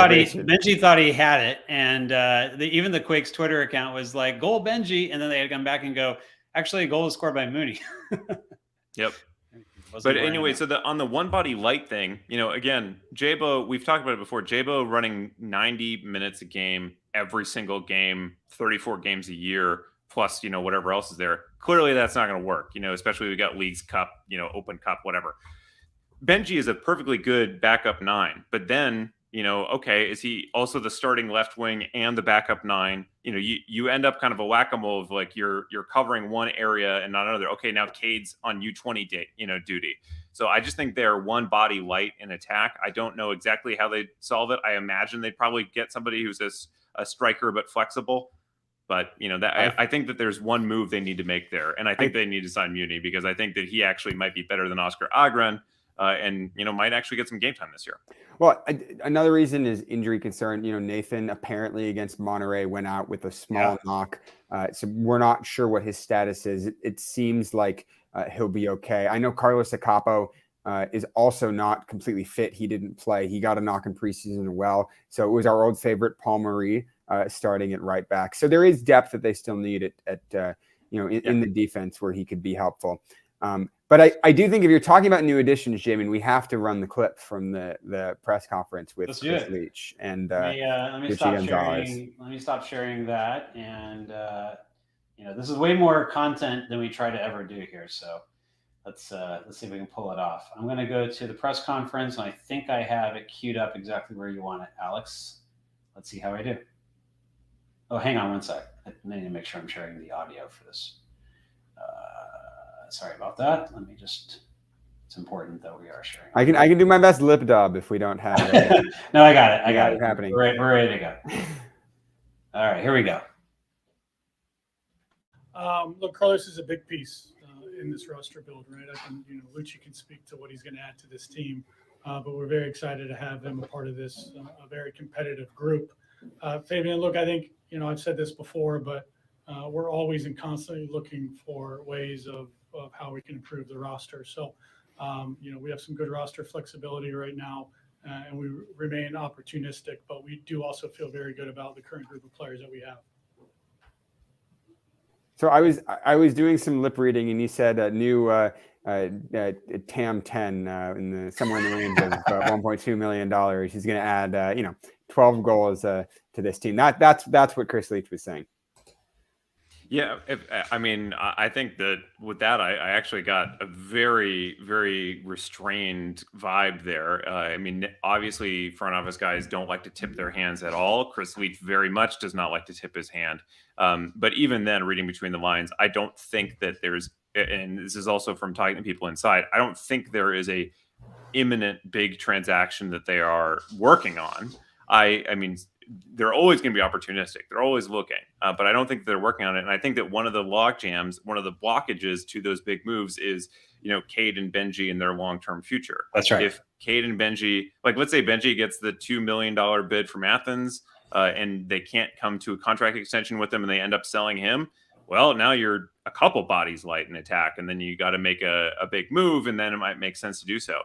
thought he had it, and even the Quakes Twitter account was like goal Benji, and then they had come back and go, actually, a goal was scored by Mooney. Yep. But anyway, so on the one body light thing, again, Jabo, we've talked about it before. Jabo running 90 minutes a game, every single game, 34 games a year, plus, whatever else is there. Clearly that's not going to work, especially we got Leagues Cup, Open Cup, whatever. Benji is a perfectly good backup 9, but then, okay, is he also the starting left wing and the backup 9? You end up kind of a whack-a-mole of like you're covering one area and not another. Okay, now Cade's on U20 duty. So I just think they're one body light in attack. I don't know exactly how they solve it. I imagine they'd probably get somebody who's a striker but flexible. But I think that there's one move they need to make there, and I think they need to sign Muni because I think that he actually might be better than Oscar Agran. And might actually get some game time this year. Well, another reason is injury concern. Nathan apparently against Monterey went out with a small knock, so we're not sure what his status is. It seems like he'll be okay. I know Carlos Acapo is also not completely fit. He didn't play. He got a knock in preseason as well. So it was our old favorite Paul Marie starting at right back. So there is depth that they still need in the defense where he could be helpful. But I do think if you're talking about new additions, Jamin, we have to run the clip from the press conference with Chris Leach and let me stop sharing that. And this is way more content than we try to ever do here. So let's see if we can pull it off. I'm going to go to the press conference, and I think I have it queued up exactly where you want it, Alex. Let's see how I do. Oh, hang on one sec. I need to make sure I'm sharing the audio for this. Sorry about that. It's important that we are sharing. I can do my best lip dub if we don't have it. No, I got it. I got it. Happening. We're ready to go. All right, here we go. Look, Carlos is a big piece in this roster build, right? Lucci can speak to what he's going to add to this team, but we're very excited to have him a part of this, a very competitive group. Fabian, look, I think, I've said this before, but we're always and constantly looking for ways of how we can improve the roster. So, we have some good roster flexibility right now, and we remain opportunistic, but we do also feel very good about the current group of players that we have. So I was doing some lip reading, and he said a new TAM 10 somewhere in the range of $1.2 million. He's going to add 12 goals to this team. That's what Chris Leach was saying. Yeah, I think that with that, I actually got a very, very restrained vibe there. Obviously, front office guys don't like to tip their hands at all. Chris Leach very much does not like to tip his hand. But even then, reading between the lines, I don't think that there's, and this is also from talking to people inside, I don't think there is a imminent big transaction that they are working on. They're always going to be opportunistic. They're always looking, but I don't think they're working on it. And I think that one of the log jams, one of the blockages to those big moves is, Cade and Benji and their long-term future. That's right. If Cade and Benji, let's say Benji gets the $2 million bid from Athens and they can't come to a contract extension with him and they end up selling him, well, now you're a couple bodies light in attack, and then you got to make a big move, and then it might make sense to do so.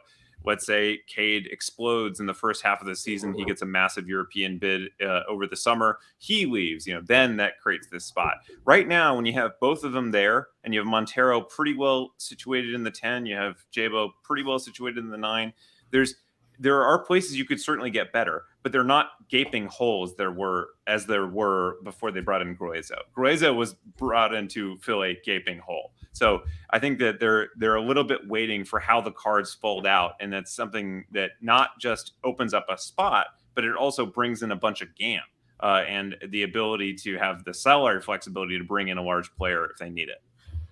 Let's say Cade explodes in the first half of the season. He gets a massive European bid over the summer. He leaves, then that creates this spot. Right now, when you have both of them there and you have Montero pretty well situated in the 10, you have Jabo pretty well situated in the 9, there are places you could certainly get better, but they're not gaping holes there were before they brought in Gruezo. Gruezo was brought in to fill a gaping hole. So I think that they're a little bit waiting for how the cards fold out, and that's something that not just opens up a spot, but it also brings in a bunch of GAM and the ability to have the salary flexibility to bring in a large player if they need it.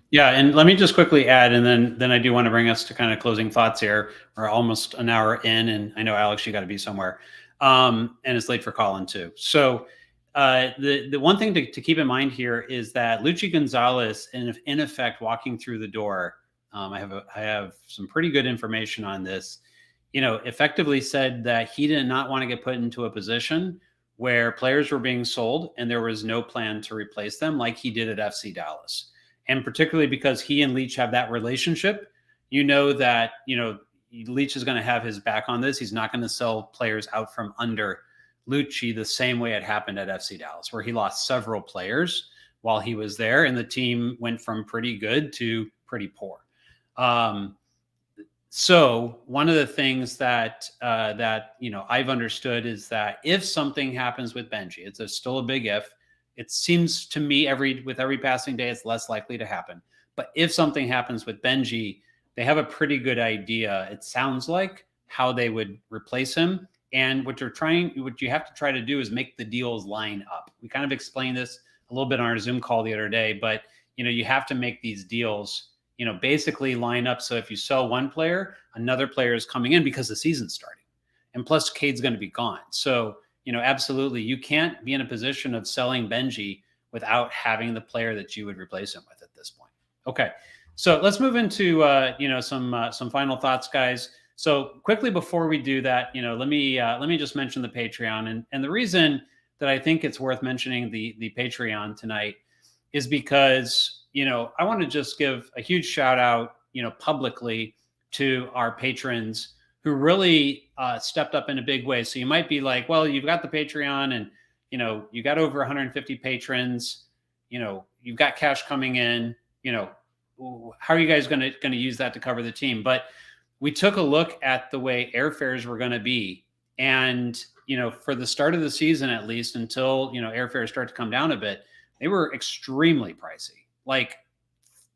Yeah, and let me just quickly add, and then I do want to bring us to kind of closing thoughts here. We're almost an hour in, and I know, Alex, you got to be somewhere, and it's late for Colin too. So the one thing to keep in mind here is that Lucci Gonzalez, in effect, walking through the door, I have some pretty good information on this, effectively said that he did not want to get put into a position where players were being sold and there was no plan to replace them like he did at FC Dallas. And particularly because he and Leach have that relationship, you know that, Leach is going to have his back on this. He's not going to sell players out from under Lucci the same way it happened at FC Dallas, where he lost several players while he was there, and the team went from pretty good to pretty poor. So one of the things that I've understood is that if something happens with Benji, it's still a big if. It seems to me with every passing day, it's less likely to happen. But if something happens with Benji, they have a pretty good idea, it sounds like, how they would replace him. And what you have to try to do is make the deals line up. We kind of explained this a little bit on our Zoom call the other day, but you have to make these deals, basically line up. So if you sell one player, another player is coming in because the season's starting. And plus Cade's going to be gone. So, absolutely, you can't be in a position of selling Benji without having the player that you would replace him with at this point. Okay. So let's move into, some final thoughts, guys. So quickly before we do that, let me just mention the Patreon. And the reason that I think it's worth mentioning the Patreon tonight is because, I want to just give a huge shout out, publicly to our patrons who really stepped up in a big way. So you might be like, well, you've got the Patreon and, you got over 150 patrons, you've got cash coming in, how are you guys going to use that to cover the team? But we took a look at the way airfares were going to be. And, for the start of the season, at least until, airfares start to come down a bit, they were extremely pricey, like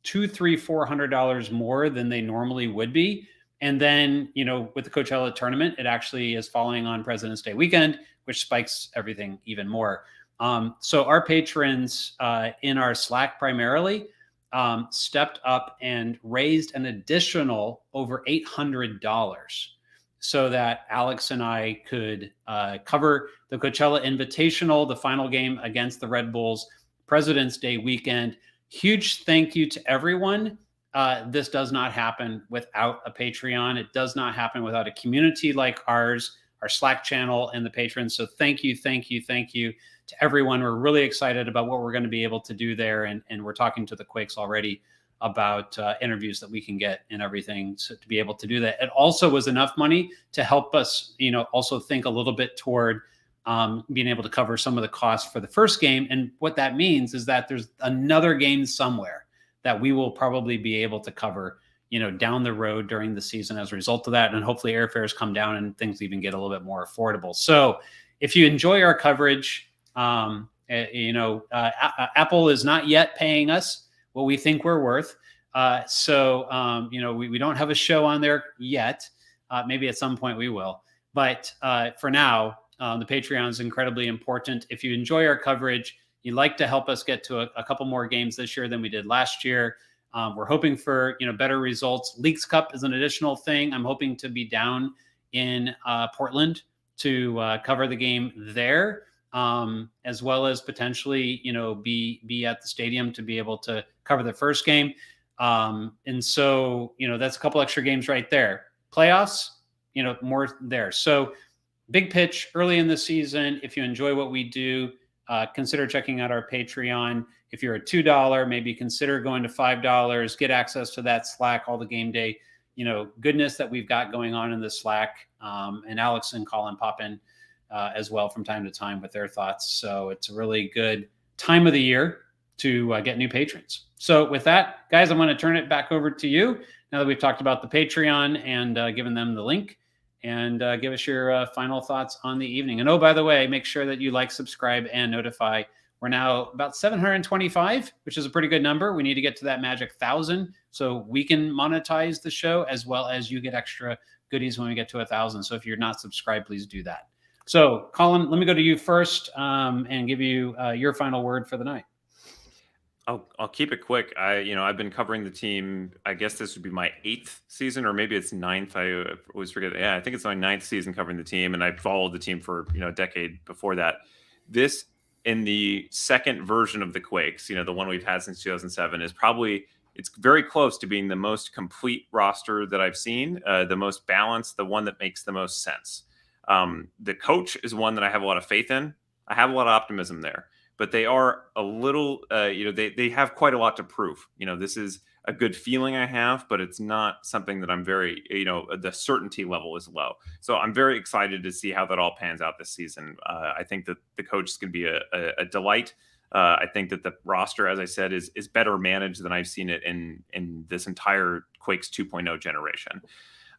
$200, $300, $400 more than they normally would be. And then, with the Coachella tournament, it actually is falling on President's Day weekend, which spikes everything even more. So our patrons in our Slack primarily stepped up and raised an additional over $800 so that Alex and I could cover the Coachella Invitational, the final game against the Red Bulls, President's Day weekend. Huge thank you to everyone. This does not happen without a Patreon. It does not happen without a community like ours, our Slack channel, and the patrons. So thank you to everyone. We're really excited about what we're going to be able to do there. And we're talking to the Quakes already about interviews that we can get and everything to be able to do that. It also was enough money to help us, also think a little bit toward being able to cover some of the costs for the first game. And what that means is that there's another game somewhere that we will probably be able to cover, down the road during the season as a result of that. And hopefully airfares come down and things even get a little bit more affordable. So if you enjoy our coverage, Apple is not yet paying us what we think we're worth. So we don't have a show on there yet. Maybe at some point we will. But for now, the Patreon is incredibly important. If you enjoy our coverage, you'd like to help us get to a couple more games this year than we did last year. We're hoping for better results. Leagues Cup is an additional thing. I'm hoping to be down in Portland to cover the game there, as well as potentially be at the stadium to be able to cover the first game. And so that's a couple extra games right there. Playoffs, more there. So big pitch early in the season. If you enjoy what we do, consider checking out our Patreon. If you're a $2, maybe consider going to $5, get access to that Slack, all the game day, goodness that we've got going on in the Slack. And Alex and Colin pop in as well from time to time with their thoughts. So it's a really good time of the year to get new patrons. So with that, guys, I'm going to turn it back over to you now that we've talked about the Patreon and given them the link. And give us your final thoughts on the evening. And by the way, make sure that you like, subscribe, and notify. We're now about 725, which is a pretty good number. We need to get to that magic 1,000 so we can monetize the show, as well as you get extra goodies when we get to 1,000. So if you're not subscribed, please do that. So Colin, let me go to you first and give you your final word for the night. I'll keep it quick. I've been covering the team. I guess this would be my 8th season, or maybe it's 9th. I always forget. Yeah, I think it's my 9th season covering the team, and I followed the team for a decade before that. This, in the second version of the Quakes, the one we've had since 2007, it's very close to being the most complete roster that I've seen, the most balanced, the one that makes the most sense. The coach is one that I have a lot of faith in. I have a lot of optimism there. But they are a little, they have quite a lot to prove. This is a good feeling I have, but it's not something that I'm very, the certainty level is low. So I'm very excited to see how that all pans out this season. I think that the coach is going to be a delight. I think that the roster, as I said, is better managed than I've seen it in this entire Quakes 2.0 generation.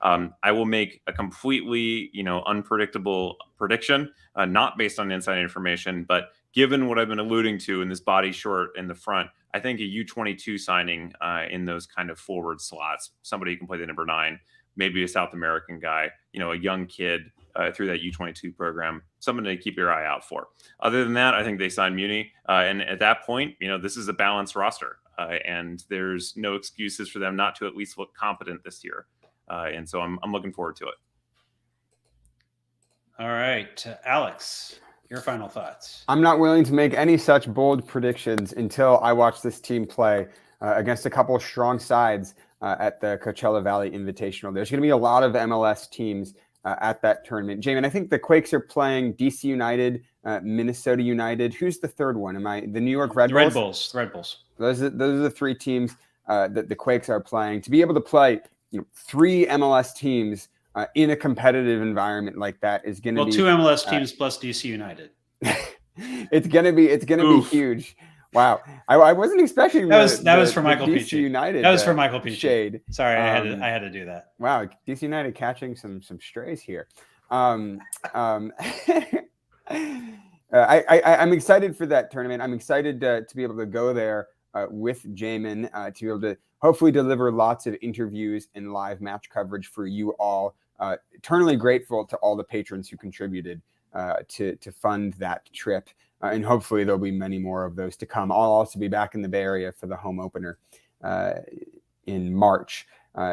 I will make a completely, unpredictable prediction, not based on inside information, but given what I've been alluding to in this body short in the front, I think a U22 signing in those kind of forward slots, somebody who can play the number 9, maybe a South American guy, a young kid through that U22 program, someone to keep your eye out for. Other than that, I think they signed Muni. And at that point, this is a balanced roster. And there's no excuses for them not to at least look competent this year. And so I'm looking forward to it. All right, Alex, your final thoughts. I'm not willing to make any such bold predictions until I watch this team play against a couple of strong sides at the Coachella Valley Invitational. There's going to be a lot of MLS teams at that tournament. Jamin, I think the Quakes are playing DC United, Minnesota United. Who's the third one? The New York Red Bulls? Red Bulls. Those are the 3 teams that the Quakes are playing. To be able to play 3 MLS teams in a competitive environment like that is going to be 2 MLS teams plus DC United. It's gonna be huge. Wow, I wasn't expecting that was for Michael DC Peachy. United. That was for Michael Peachy. Shade. Sorry, I had to do that. Wow, DC United catching some strays here. I'm excited for that tournament. I'm excited to be able to go there with Jamin to be able to hopefully deliver lots of interviews and live match coverage for you all. Eternally grateful to all the patrons who contributed to fund that trip. And hopefully there'll be many more of those to come. I'll also be back in the Bay Area for the home opener in March.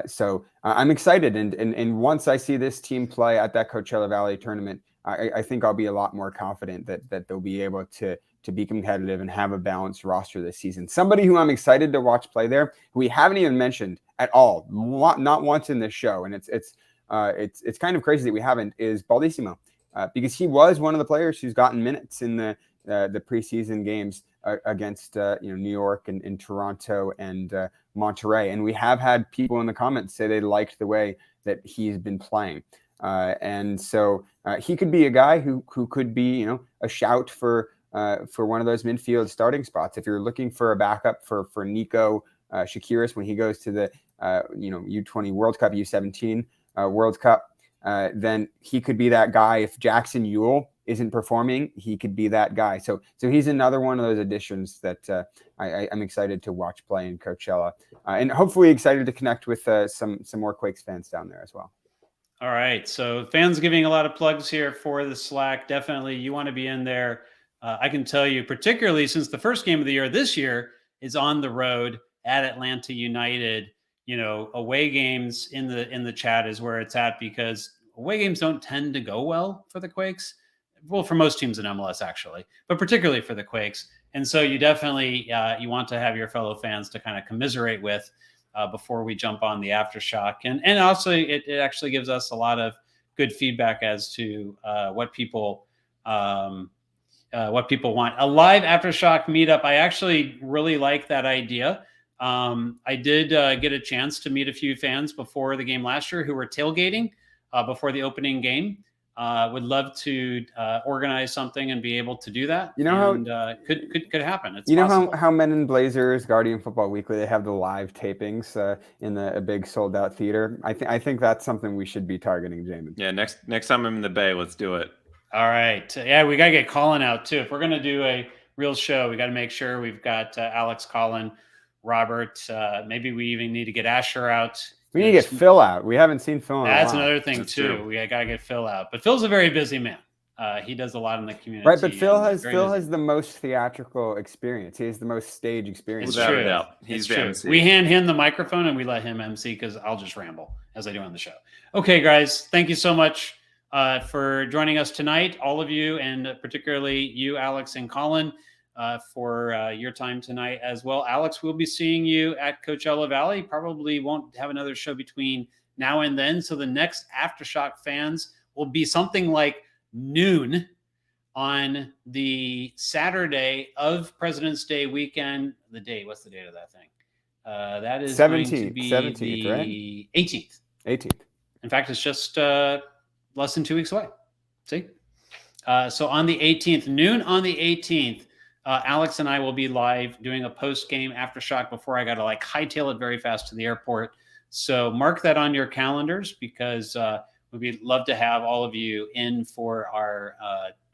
So I'm excited. And once I see this team play at that Coachella Valley tournament, I think I'll be a lot more confident that they'll be able to be competitive and have a balanced roster this season. Somebody who I'm excited to watch play there, who we haven't even mentioned at all, not once in this show, and it's kind of crazy that we haven't, is Baldissimo, because he was one of the players who's gotten minutes in the preseason games against New York and Toronto and Monterrey, and we have had people in the comments say they liked the way that he's been playing, and so he could be a guy who could be a shout for one of those midfield starting spots. If you're looking for a backup for Nico Shakiris when he goes to the U20 World Cup, U17 World Cup, then he could be that guy. If Jackson Ewell isn't performing, he could be that guy. So he's another one of those additions that I'm excited to watch play in Coachella, and hopefully excited to connect with some more Quakes fans down there as well. All right, so fans giving a lot of plugs here for the Slack. Definitely, you want to be in there. I can tell you, particularly since the first game of the year this year is on the road at Atlanta United, away games in the chat is where it's at, because away games don't tend to go well for the Quakes. Well, for most teams in MLS, actually, but particularly for the Quakes. And so you definitely, you want to have your fellow fans to kind of commiserate with before we jump on the Aftershock. And also it actually gives us a lot of good feedback as to what people want. A live Aftershock meetup. I actually really like that idea. I did get a chance to meet a few fans before the game last year who were tailgating before the opening game. Would love to organize something and be able to do that. Could happen. It's possible. How Men in Blazers, Guardian Football Weekly, they have the live tapings in a big sold out theater. I think that's something we should be targeting, Jamin. Yeah, next time I'm in the Bay, let's do it. All right. Yeah, we got to get Colin out too. If we're going to do a real show, we got to make sure we've got Alex, Colin, Robert. Maybe we even need to get Asher out. We need to get Phil out. We haven't seen Phil in a while. That's another thing too. True. We got to get Phil out. But Phil's a very busy man. He does a lot in the community. Right, but Phil has the most theatrical experience. He has the most stage experience. It's true. He's true. We hand him the microphone and we let him MC because I'll just ramble as I do on the show. Okay, guys, thank you so much for joining us tonight, all of you, and particularly you, Alex and Colin, for your time tonight as well. Alex, we'll be seeing you at Coachella Valley. Probably won't have another show between now and then. So the next Aftershock fans will be something like noon on the Saturday of President's Day weekend. What's the date of that thing? That is going to 17th, be 17th, the right? 18th. 18th. In fact, it's just less than 2 weeks away. See? So on the 18th, noon on the 18th, Alex and I will be live doing a post-game Aftershock before I got to like hightail it very fast to the airport. So mark that on your calendars because we'd love to have all of you in for our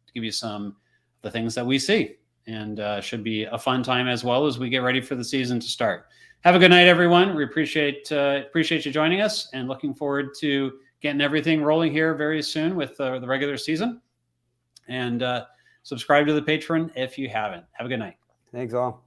to give you some of the things that we see. And should be a fun time as well as we get ready for the season to start. Have a good night, everyone. We appreciate you joining us and looking forward to getting everything rolling here very soon with the regular season. And subscribe to the Patreon if you haven't. Have a good night. Thanks all.